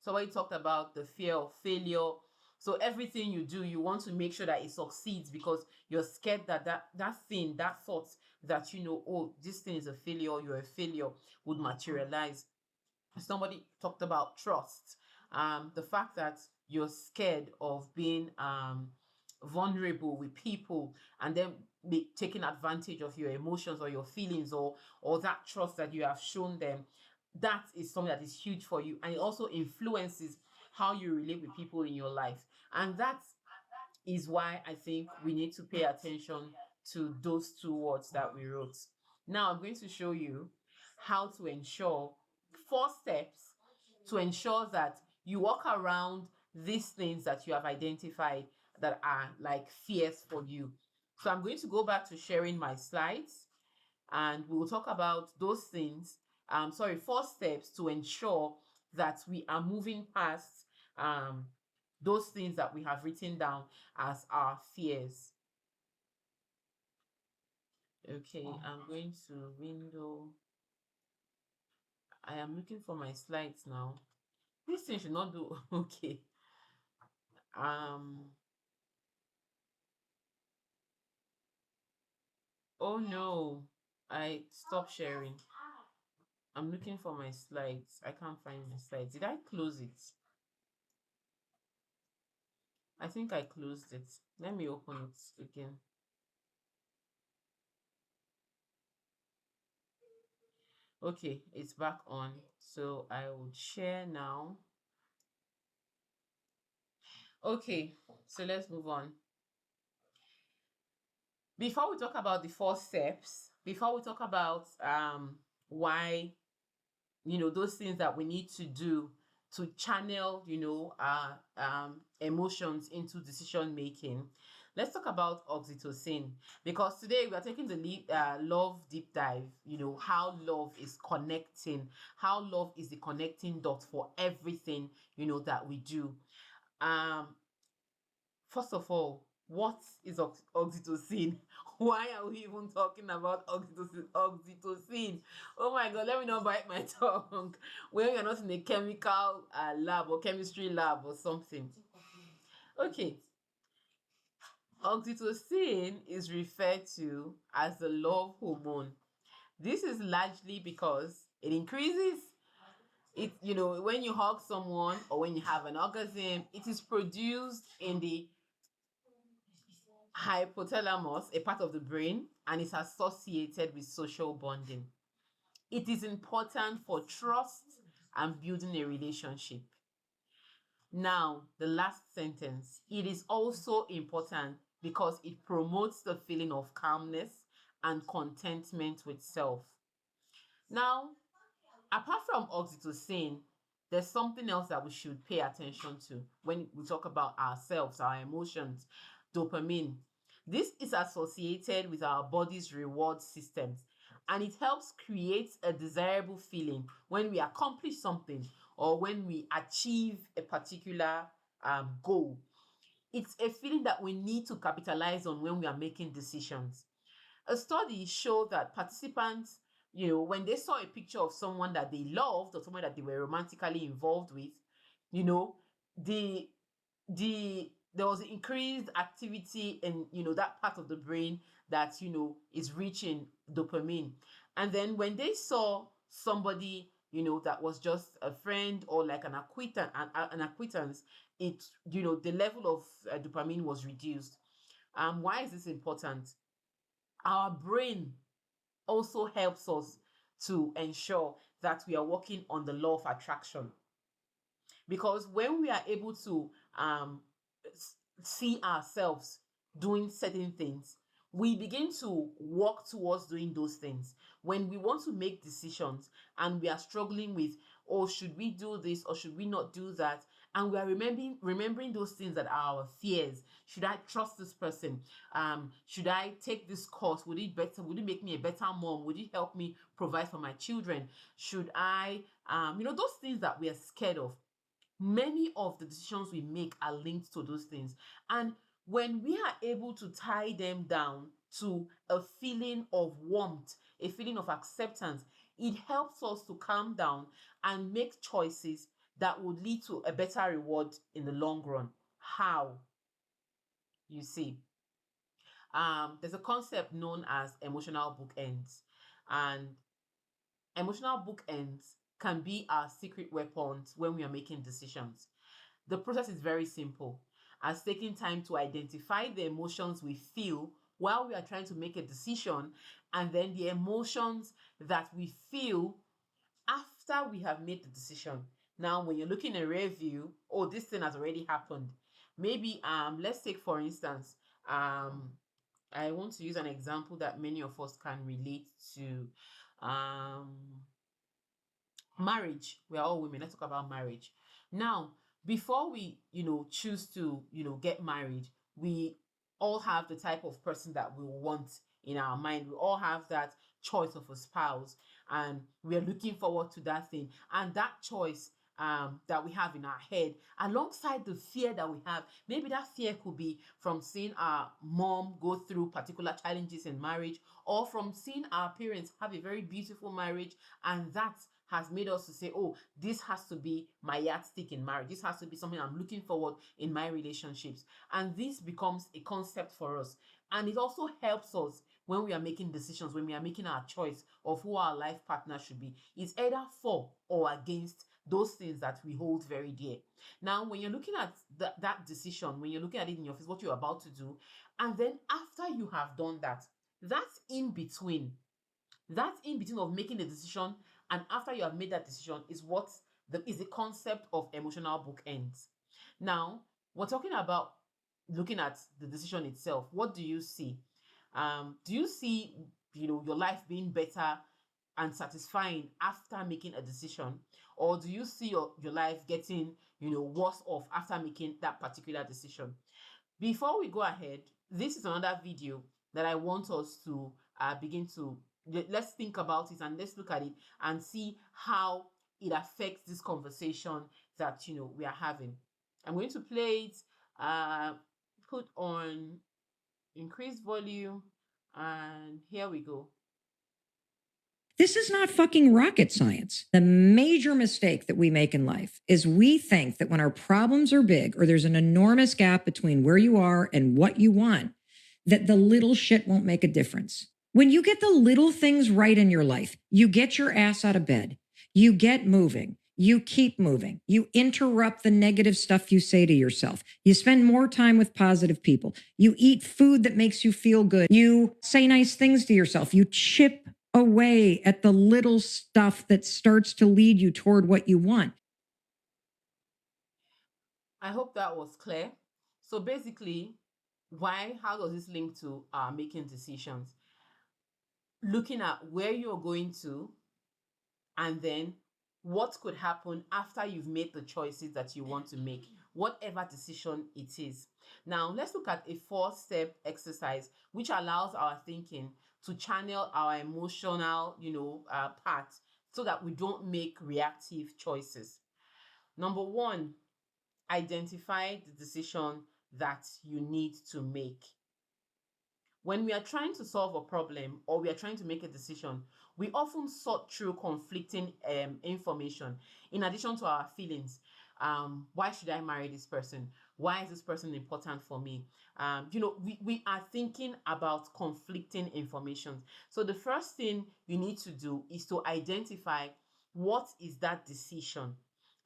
Somebody talked about the fear of failure. So everything you do, you want to make sure that it succeeds because you're scared that that thought that oh, this thing is a failure, you're a failure, would materialize. Somebody talked about trust, the fact that you're scared of being vulnerable with people and then be taking advantage of your emotions or your feelings or that trust that you have shown them. That is something that is huge for you, and it also influences how you relate with people in your life. And that is why I think we need to pay attention to those two words that we wrote. Now I'm going to show you how to ensure 4 steps to ensure that you walk around these things that you have identified that are like fears for you. So I'm going to go back to sharing my slides and we'll talk about those things. 4 steps to ensure that we are moving past um, those things that we have written down as our fears. Okay, I'm going to window. I am looking for my slides now. This thing should not do okay. Um oh no, I stopped sharing. I'm looking for my slides. I can't find my slides. Did I close it? I think I closed it. Let me open it again. Okay, it's back on. So I will share now. Okay, so let's move on. Before we talk about the 4 steps, before we talk about why those things that we need to do to channel our emotions into decision making, let's talk about oxytocin, because today we are taking the love deep dive. How love is connecting, how love is the connecting dot for everything that we do. um First of all, What is oxytocin? Why are we even talking about oxytocin? Oxytocin. Oh my god, let me not bite my tongue. When you're not in a chemical lab or chemistry lab or something. Okay, oxytocin is referred to as the love hormone. This is largely because it increases it, when you hug someone or when you have an orgasm, it is produced in the hypothalamus, a part of the brain, and is associated with social bonding. It is important for trust and building a relationship. Now, the last sentence. It is also important because it promotes the feeling of calmness and contentment with self. Now, apart from oxytocin, there's something else that we should pay attention to when we talk about ourselves, our emotions, dopamine. This is associated with our body's reward systems, and it helps create a desirable feeling when we accomplish something or when we achieve a particular goal. It's a feeling that we need to capitalize on when we are making decisions. A study showed that participants, when they saw a picture of someone that they loved or someone that they were romantically involved with, you know, the there was increased activity in that part of the brain that is rich in dopamine. And then when they saw somebody that was just a friend or like an acquaintance, it the level of dopamine was reduced. Why is this important? Our brain also helps us to ensure that we are working on the law of attraction, because when we are able to see ourselves doing certain things, we begin to work towards doing those things. When we want to make decisions and we are struggling with, oh, should we do this or should we not do that, and we are remembering those things that are our fears. Should I trust this person? Should I take this course? Would it make me a better mom? Would it help me provide for my children? Should I those things that we are scared of? Many of the decisions we make are linked to those things. And when we are able to tie them down to a feeling of warmth, a feeling of acceptance, it helps us to calm down and make choices that would lead to a better reward in the long run. How? You see, there's a concept known as emotional bookends, and emotional bookends can be our secret weapons when we are making decisions. The process is very simple, as taking time to identify the emotions we feel while we are trying to make a decision, and then the emotions that we feel after we have made the decision. Now, when you're looking in a rear view, oh, this thing has already happened. Maybe let's take for instance, I want to use an example that many of us can relate to. Um Marriage. We are all women. Let's talk about marriage. Now, before we choose to get married, we all have the type of person that we want in our mind. We all have that choice of a spouse, and we are looking forward to that thing. And that choice that we have in our head, alongside the fear that we have, maybe that fear could be from seeing our mom go through particular challenges in marriage, or from seeing our parents have a very beautiful marriage, and that has made us to say, oh, this has to be my yardstick in marriage. This has to be something I'm looking forward in my relationships. And this becomes a concept for us. And it also helps us when we are making decisions, when we are making our choice of who our life partner should be. It's either for or against those things that we hold very dear. Now, when you're looking at that decision, when you're looking at it in your face, what you're about to do, and then after you have done that, that's in between. That in between of making the decision and after you have made that decision is the concept of emotional bookends. Now, we're talking about looking at the decision itself. What do you see? Do you see your life being better and satisfying after making a decision, or do you see your life getting worse off after making that particular decision? Before we go ahead, this is another video that I want us to begin to let's think about it, and let's look at it and see how it affects this conversation that we are having. I'm going to play it. put on increase volume, and here we go. This is not fucking rocket science. The major mistake that we make in life is we think that when our problems are big or there's an enormous gap between where you are and what you want, that the little shit won't make a difference. When you get the little things right in your life, you get your ass out of bed, you get moving, you keep moving, you interrupt the negative stuff you say to yourself, you spend more time with positive people, you eat food that makes you feel good, you say nice things to yourself, you chip away at the little stuff that starts to lead you toward what you want. I hope that was clear. So basically, how does this link to making decisions? Looking at where you're going to, and then what could happen after you've made the choices that you want to make, whatever decision it is. Now, let's look at a 4-step exercise which allows our thinking to channel our emotional, part, so that we don't make reactive choices. Number 1, identify the decision that you need to make. When we are trying to solve a problem or we are trying to make a decision, we often sort through conflicting information in addition to our feelings. Why should I marry this person? Why is this person important for me? We are thinking about conflicting information. So the first thing you need to do is to identify, what is that decision?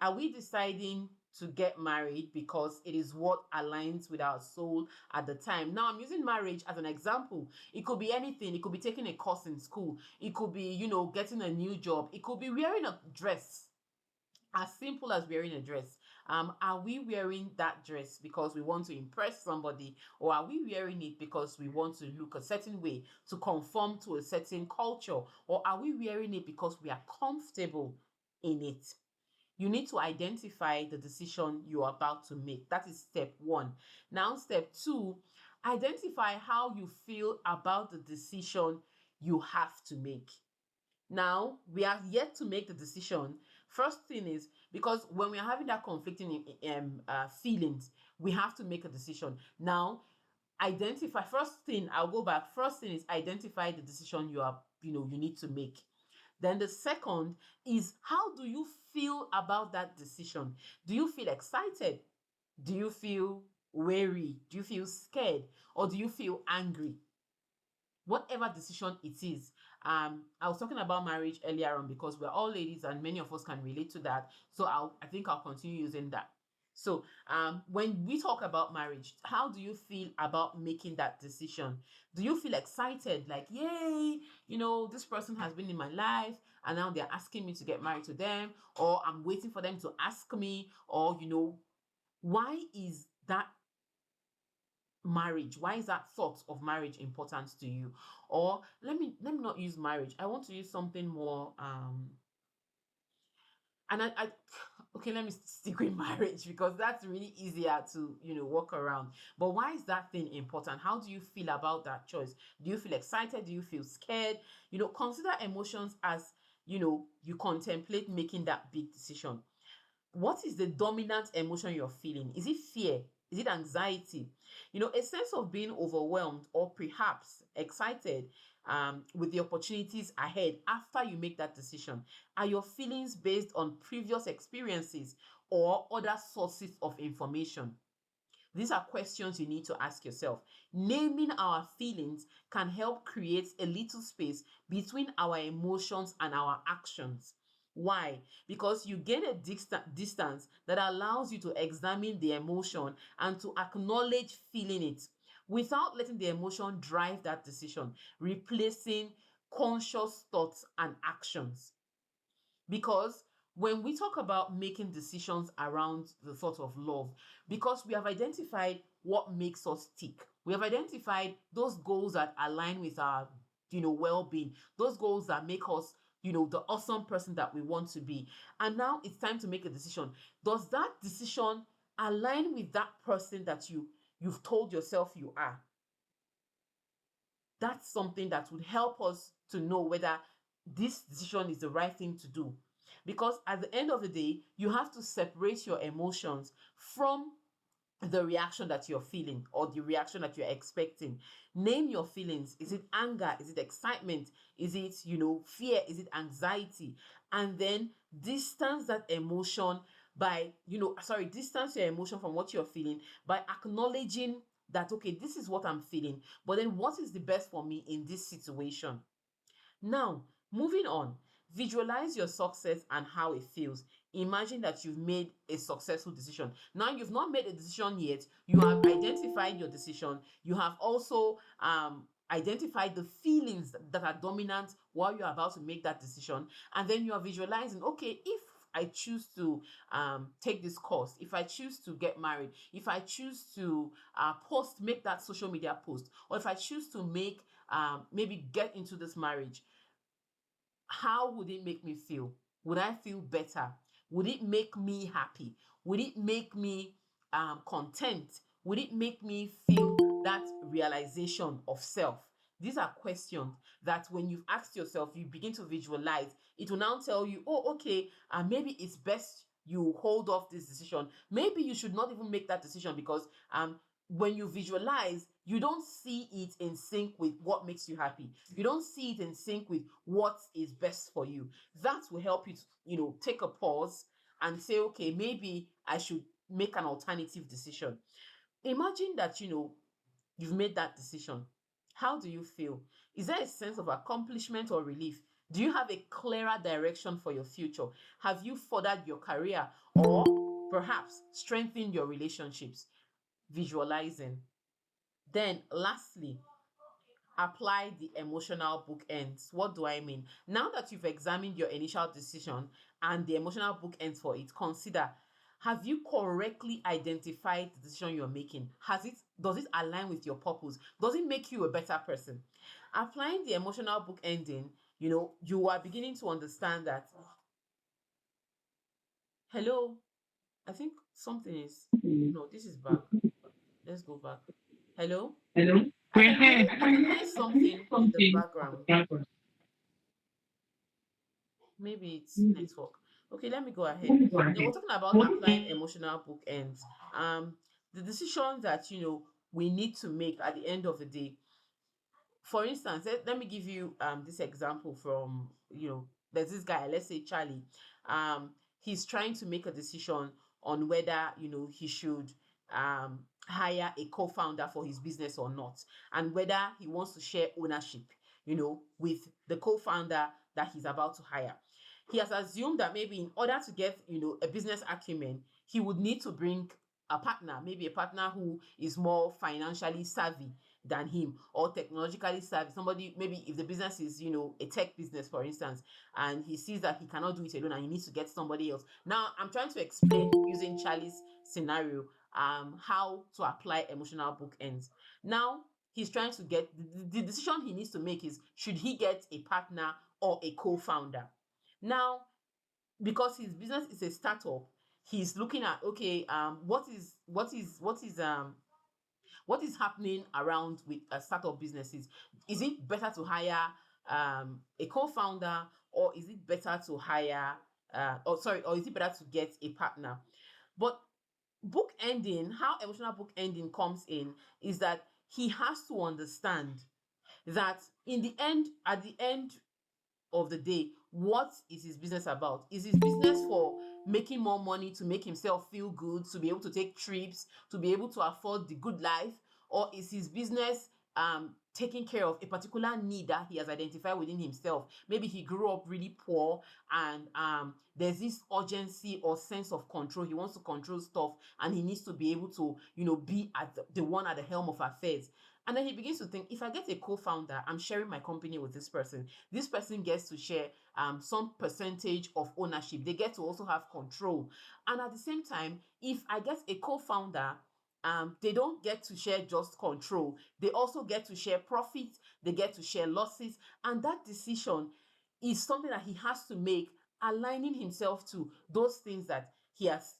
Are we deciding to get married because it is what aligns with our soul at the time? Now, I'm using marriage as an example. It could be anything. It could be taking a course in school. It could be, getting a new job. It could be wearing a dress. As simple as wearing a dress. Are we wearing that dress because we want to impress somebody, or are we wearing it because we want to look a certain way, to conform to a certain culture, or are we wearing it because we are comfortable in it? You need to identify the decision you're about to make. That is step 1. Now, step 2, identify how you feel about the decision you have to make. Now, we are yet to make the decision. First thing is, because when we are having that conflicting feelings, we have to make a decision. Now, identify, first thing, I'll go back. First thing is identify the decision you need to make. Then the second is, how do you feel about that decision? Do you feel excited? Do you feel wary? Do you feel scared? Or do you feel angry? Whatever decision it is. I was talking about marriage earlier on because we're all ladies and many of us can relate to that. So I think I'll continue using that. So when we talk about marriage, how do you feel about making that decision? Do you feel excited, like, yay, this person has been in my life and now they're asking me to get married to them, or I'm waiting for them to ask me, or why is that marriage, why is that thought of marriage important to you? Or let me not use marriage, I want to use something more and I okay, let me stick with marriage because that's really easier to walk around. But why is that thing important? How do you feel about that choice? Do you feel excited? Do you feel scared? Consider emotions as you contemplate making that big decision. What is the dominant emotion you're feeling? Is it fear? Is it anxiety? A sense of being overwhelmed or perhaps excited with the opportunities ahead after you make that decision. Are your feelings based on previous experiences or other sources of information? These are questions you need to ask yourself. Naming our feelings can help create a little space between our emotions and our actions. Why? Because you gain a distance that allows you to examine the emotion and to acknowledge feeling it without letting the emotion drive that decision, replacing conscious thoughts and actions. Because when we talk about making decisions around the thought of love, because we have identified what makes us tick, we have identified those goals that align with our well-being, those goals that make us the awesome person that we want to be, and now it's time to make a decision. Does that decision align with that person that you've told yourself you are? That's something that would help us to know whether this decision is the right thing to do. Because at the end of the day, you have to separate your emotions from the reaction that you're feeling or the reaction that you're expecting. Name your feelings. Is it anger? Is it excitement? Is it, fear? Is it anxiety? And then distance that emotion by, distance your emotion from what you're feeling by acknowledging that, okay, this is what I'm feeling, but then what is the best for me in this situation? Now, moving on, visualize your success and how it feels. Imagine that you've made a successful decision. Now, you've not made a decision yet. You have identified your decision. You have also identified the feelings that are dominant while you're about to make that decision. And then you are visualizing, okay, if I choose to take this course, if I choose to get married, if I choose to make that social media post, or if I choose to maybe get into this marriage, how would it make me feel? Would I feel better? Would it make me happy? Would it make me content? Would it make me feel that realization of self? These are questions that when you've asked yourself, you begin to visualize. It will now tell you, oh, okay, maybe it's best you hold off this decision. Maybe you should not even make that decision because when you visualize, you don't see it in sync with what makes you happy. You don't see it in sync with what is best for you. That will help you to, take a pause and say, okay, maybe I should make an alternative decision. Imagine that, you've made that decision. How do you feel? Is there a sense of accomplishment or relief? Do you have a clearer direction for your future? Have you furthered your career or perhaps strengthened your relationships? Visualizing. Then, lastly, apply the emotional bookends. What do I mean? Now that you've examined your initial decision and the emotional bookends for it, consider, have you correctly identified the decision you're making? Does it align with your purpose? Does it make you a better person? Applying the emotional bookending, you are beginning to understand that, hello, I think something is, no, this is back. Let's go back. Hello? Hello? I can hear something in the background. Maybe it's network. Okay, let me go ahead. Now we're talking about applying emotional bookends. The decisions that we need to make at the end of the day. For instance, let me give you this example from, there's this guy, let's say Charlie. He's trying to make a decision on whether he should hire a co-founder for his business or not, and whether he wants to share ownership with the co-founder that he's about to hire. He has assumed that maybe in order to get a business acumen, he would need to bring a partner, maybe a partner who is more financially savvy than him, or technologically savvy. Somebody, maybe if the business is a tech business, for instance, and he sees that he cannot do it alone and he needs to get somebody else. Now I'm trying to explain, using Charlie's scenario, how to apply emotional bookends. Now he's trying to get the decision he needs to make is, should he get a partner or a co-founder? Now, because his business is a startup, he's looking at, okay, what is happening around with startup businesses. Is it better to hire a co-founder, or is it better to hire or is it better to get a partner? But book ending, how emotional book ending comes in, is that he has to understand that at the end of the day, what is his business about? Is his business for making more money, to make himself feel good, to be able to take trips, to be able to afford the good life? Or is his business taking care of a particular need that he has identified within himself? Maybe he grew up really poor, and there's this urgency or sense of control. He wants to control stuff, and he needs to be able to be at the one at the helm of affairs. And then he begins to think, if I get a co-founder, I'm sharing my company with this person. This person gets to share some percentage of ownership. They get to also have control. And at the same time, if I get a co-founder, they don't get to share just control. They also get to share profits. They get to share losses. And that decision is something that he has to make, aligning himself to those things that he has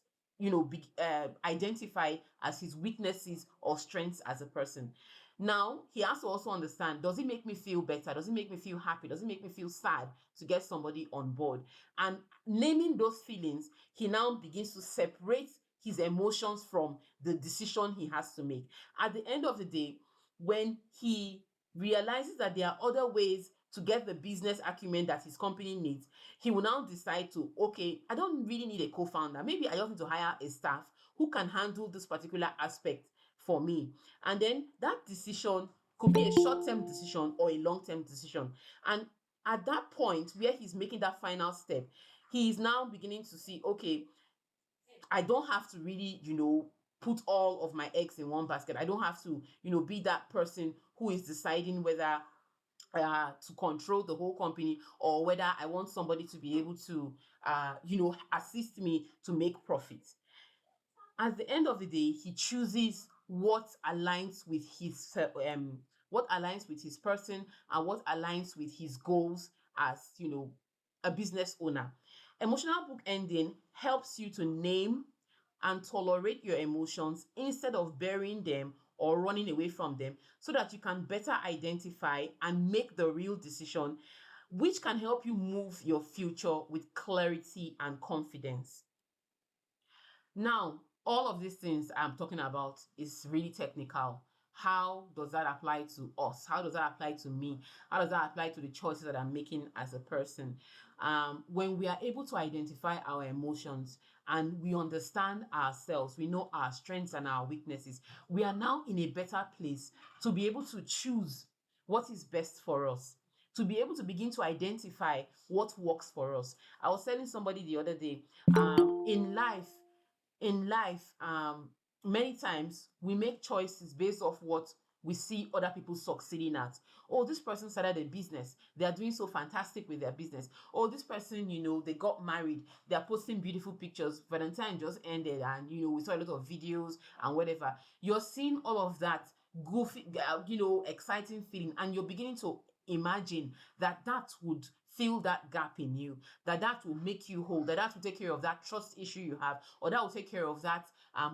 identify as his weaknesses or strengths as a person. Now he has to also understand, does it make me feel better? Does it make me feel happy? Does it make me feel sad to get somebody on board? And naming those feelings, he now begins to separate his emotions from the decision he has to make. At the end of the day, when he realizes that there are other ways to get the business acumen that his company needs, he will now decide to, okay, I don't really need a co-founder. Maybe I just need to hire a staff who can handle this particular aspect for me. And then that decision could be a short-term decision or a long-term decision. And at that point where he's making that final step, he is now beginning to see, okay, I don't have to really, put all of my eggs in one basket. I don't have to, be that person who is deciding whether to control the whole company or whether I want somebody to be able to, assist me to make profit. At the end of the day, he chooses what aligns with his person and what aligns with his goals as a business owner. Emotional book ending helps you to name and tolerate your emotions instead of burying them or running away from them, so that you can better identify and make the real decision, which can help you move your future with clarity and confidence. Now, all of these things I'm talking about is really technical. How does that apply to us? How does that apply to me? How does that apply to the choices that I'm making as a person? When we are able to identify our emotions and we understand ourselves, we know our strengths and our weaknesses, we are now in a better place to be able to choose what is best for us, to be able to begin to identify what works for us. I was telling somebody the other day, in life, many times we make choices based off what we see other people succeeding at. Oh, this person started a business. They are doing so fantastic with their business. Oh, this person, they got married. They are posting beautiful pictures. Valentine just ended and, we saw a lot of videos and whatever. You're seeing all of that goofy, exciting feeling, and you're beginning to imagine that would fill that gap in you, that will make you whole, that will take care of that trust issue you have, or that will take care of that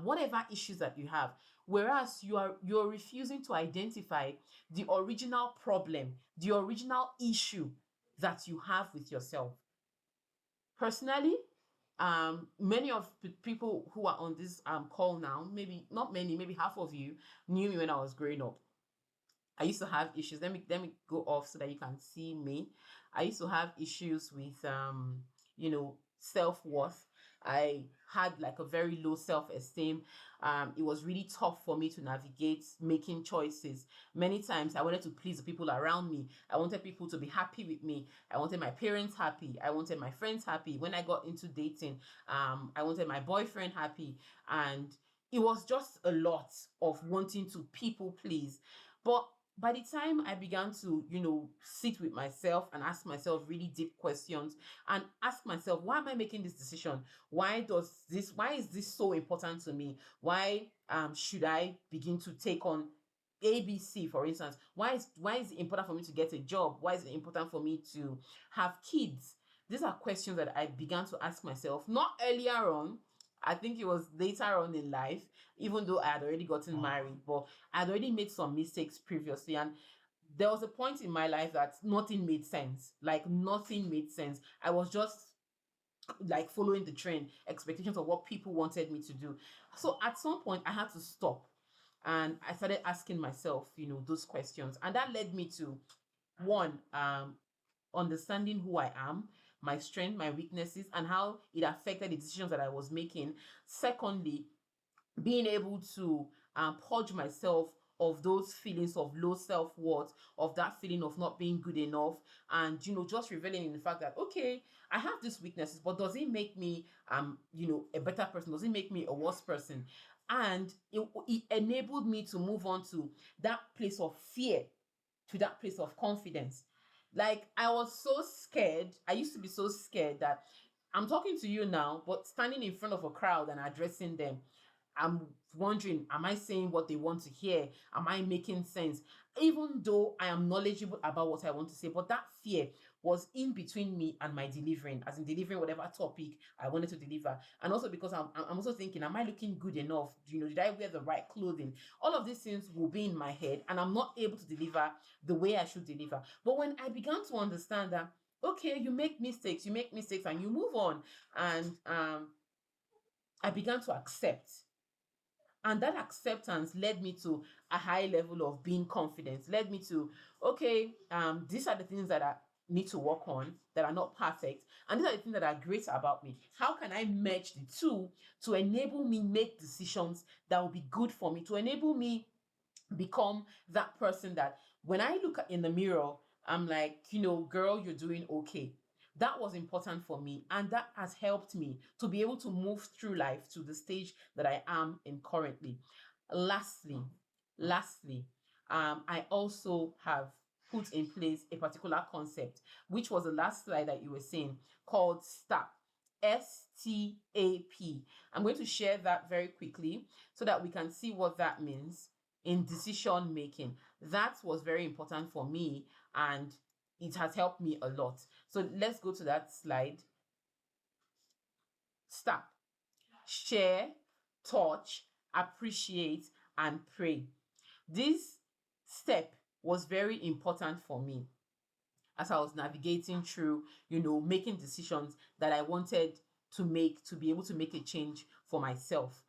whatever issues that you have. Whereas you're refusing to identify the original problem, the original issue that you have with yourself. Personally, many of the people who are on this call now, maybe not many, maybe half of you knew me when I was growing up. I used to have issues. Let me go off so that you can see me. I used to have issues with self-worth. I had like a very low self-esteem. It was really tough for me to navigate making choices. Many times I wanted to please the people around me. I wanted people to be happy with me. I wanted my parents happy. I wanted my friends happy. When I got into dating, I wanted my boyfriend happy. And it was just a lot of wanting to people please. But by the time I began to, sit with myself and ask myself really deep questions and ask myself, why am I making this decision? Why is this so important to me? Why should I begin to take on ABC, for instance? Why is it important for me to get a job? Why is it important for me to have kids? These are questions that I began to ask myself, not earlier on. I think it was later on in life, even though I had already gotten married, but I'd already made some mistakes previously. And there was a point in my life that nothing made sense. Like nothing made sense. I was just like following the trend, expectations of what people wanted me to do. So at some point, I had to stop. And I started asking myself, those questions. And that led me to one, understanding who I am, my strength, my weaknesses, and how it affected the decisions that I was making. Secondly, being able to purge myself of those feelings of low self-worth, of that feeling of not being good enough, and just revealing in the fact that, okay, I have these weaknesses, but does it make me a better person? Does it make me a worse person? And it enabled me to move on to that place of fear to that place of confidence. Like I was so scared. I used to be so scared that I'm talking to you now, but standing in front of a crowd and addressing them, I'm wondering, am I saying what they want to hear? Am I making sense? Even though I am knowledgeable about what I want to say, but that fear was in between me and my delivering, as in delivering whatever topic I wanted to deliver. And also because I'm also thinking, am I looking good enough? Did I wear the right clothing? All of these things will be in my head and I'm not able to deliver the way I should deliver. But when I began to understand that, okay, you make mistakes and you move on. And I began to accept. And that acceptance led me to a high level of being confident, led me to, okay, these are the things that I need to work on that are not perfect. And these are the things that are great about me. How can I merge the two to enable me make decisions that will be good for me, to enable me become that person that when I look in the mirror, I'm like, girl, you're doing okay. That was important for me, and that has helped me to be able to move through life to the stage that I am in currently. Lastly, lastly, I also have put in place a particular concept, which was the last slide that you were saying, called STAP. STAP. I'm going to share that very quickly so that we can see what that means in decision making. That was very important for me, and it has helped me a lot. So let's go to that slide. Stop, share, touch, appreciate, and pray. This step was very important for me as I was navigating through, making decisions that I wanted to make to be able to make a change for myself.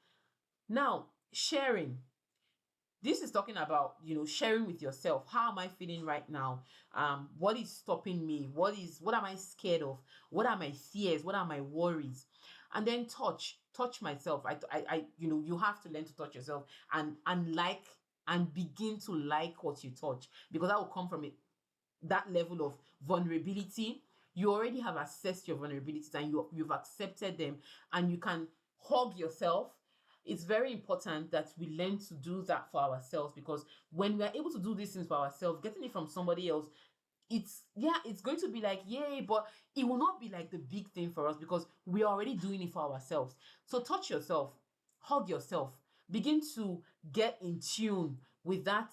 Now, sharing. This is talking about, sharing with yourself. How am I feeling right now? What is stopping me? What am I scared of? What are my fears? What are my worries? And then touch myself. You have to learn to touch yourself and like and begin to like what you touch, because that will come from it, that level of vulnerability. You already have assessed your vulnerabilities and you've accepted them, and you can hug yourself. It's very important that we learn to do that for ourselves, because when we are able to do these things for ourselves, getting it from somebody else, it's going to be like, yay, but it will not be like the big thing for us because we are already doing it for ourselves. So touch yourself, hug yourself, begin to get in tune with that,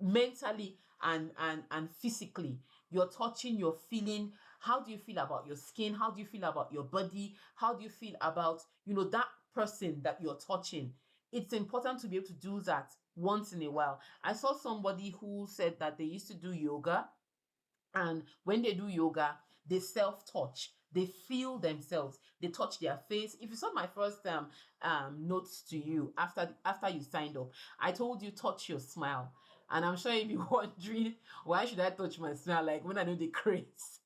mentally and physically. You're touching, you're feeling. How do you feel about your skin? How do you feel about your body? How do you feel about, that person that you're touching? It's important to be able to do that once in a while. I saw somebody who said that they used to do yoga, and when they do yoga, they self-touch. They feel themselves. They touch their face. If you saw my first notes to you after you signed up, I told you touch your smile. And I'm sure you'll be wondering, why should I touch my smile? Like, when I know the craze.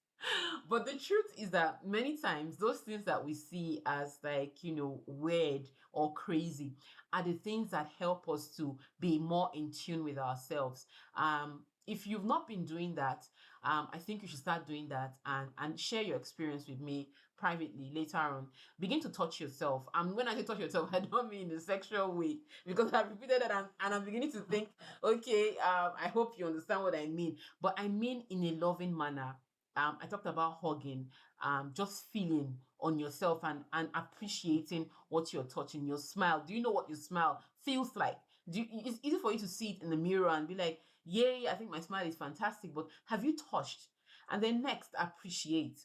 But the truth is that many times those things that we see as, like, weird or crazy are the things that help us to be more in tune with ourselves. If you've not been doing that, I think you should start doing that, and share your experience with me privately later on. Begin to touch yourself. And when I say touch yourself, I don't mean in a sexual way, because I've repeated that, and I'm beginning to think, okay, I hope you understand what I mean. But I mean in a loving manner. I talked about hugging, just feeling on yourself and appreciating what you're touching. Your smile. Do you know what your smile feels like? It's easy for you to see it in the mirror and be like, yay, I think my smile is fantastic. But have you touched? And then next, appreciate.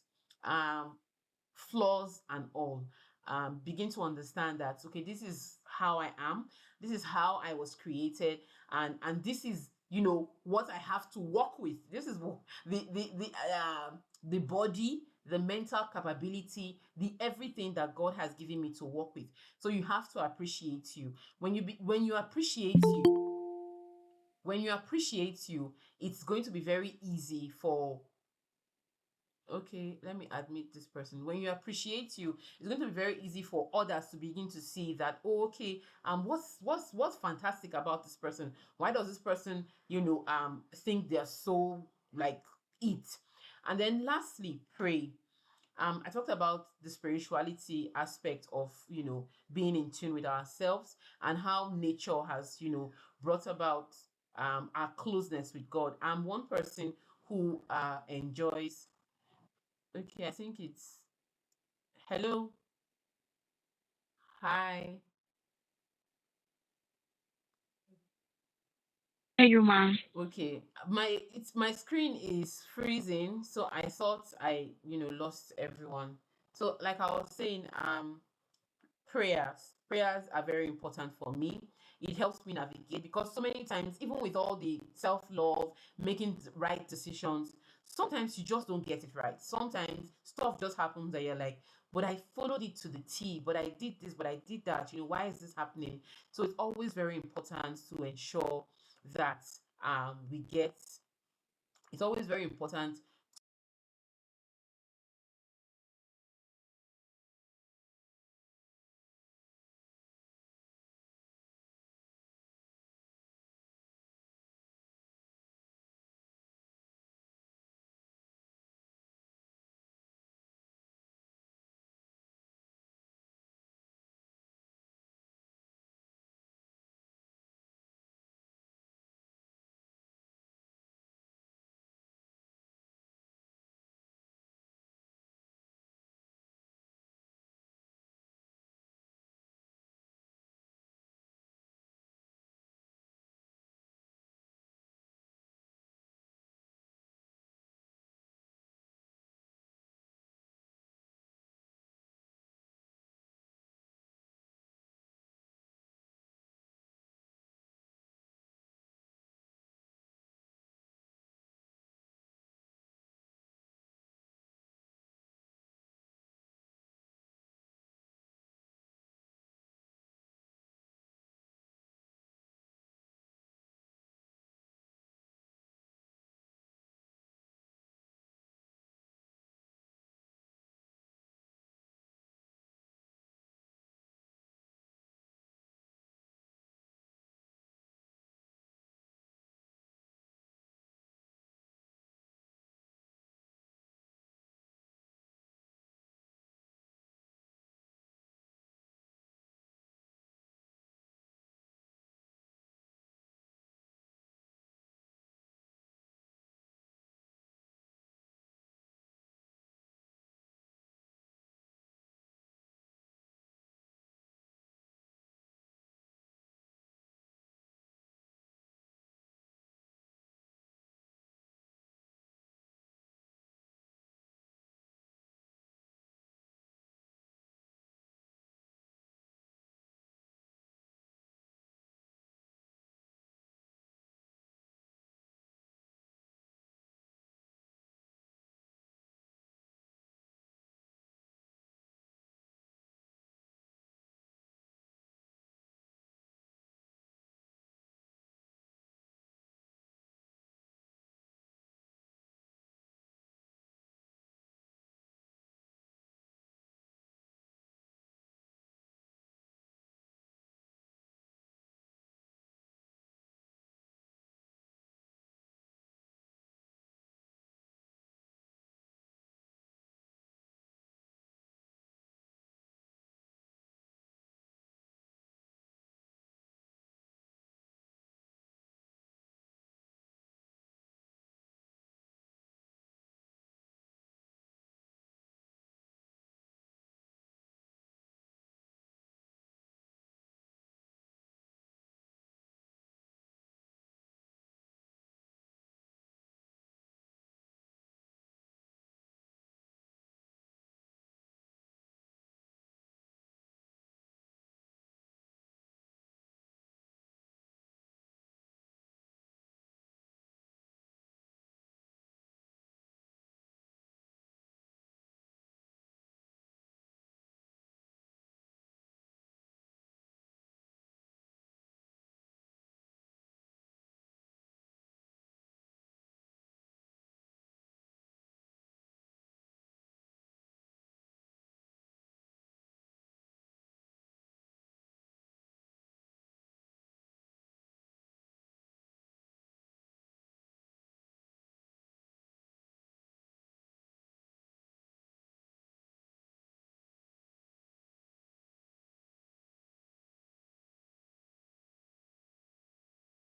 Flaws and all. Begin to understand that, okay, this is how I am. This is how I was created, and this is, what I have to work with. This is the body, the mental capability, the everything that God has given me to work with. So you have to appreciate you. When you appreciate you, it's going to be very easy for, okay, let me admit this person. When you appreciate you, it's going to be very easy for others to begin to see that, oh, okay, what's fantastic about this person? Why does this person, think they're so, like, it? And then lastly, pray. I talked about the spirituality aspect of, being in tune with ourselves, and how nature has, brought about our closeness with God. I'm one person who enjoys. Okay, I think it's hello. Hi. Hey, you man. Okay. My screen is freezing, so I thought I, lost everyone. So like I was saying, prayers are very important for me. It helps me navigate, because so many times, even with all the self-love, making right decisions, sometimes you just don't get it right. Sometimes stuff just happens that you're like, but I followed it to the T, but I did this, but I did that. Why is this happening? So it's always very important to ensure that we get it's always very important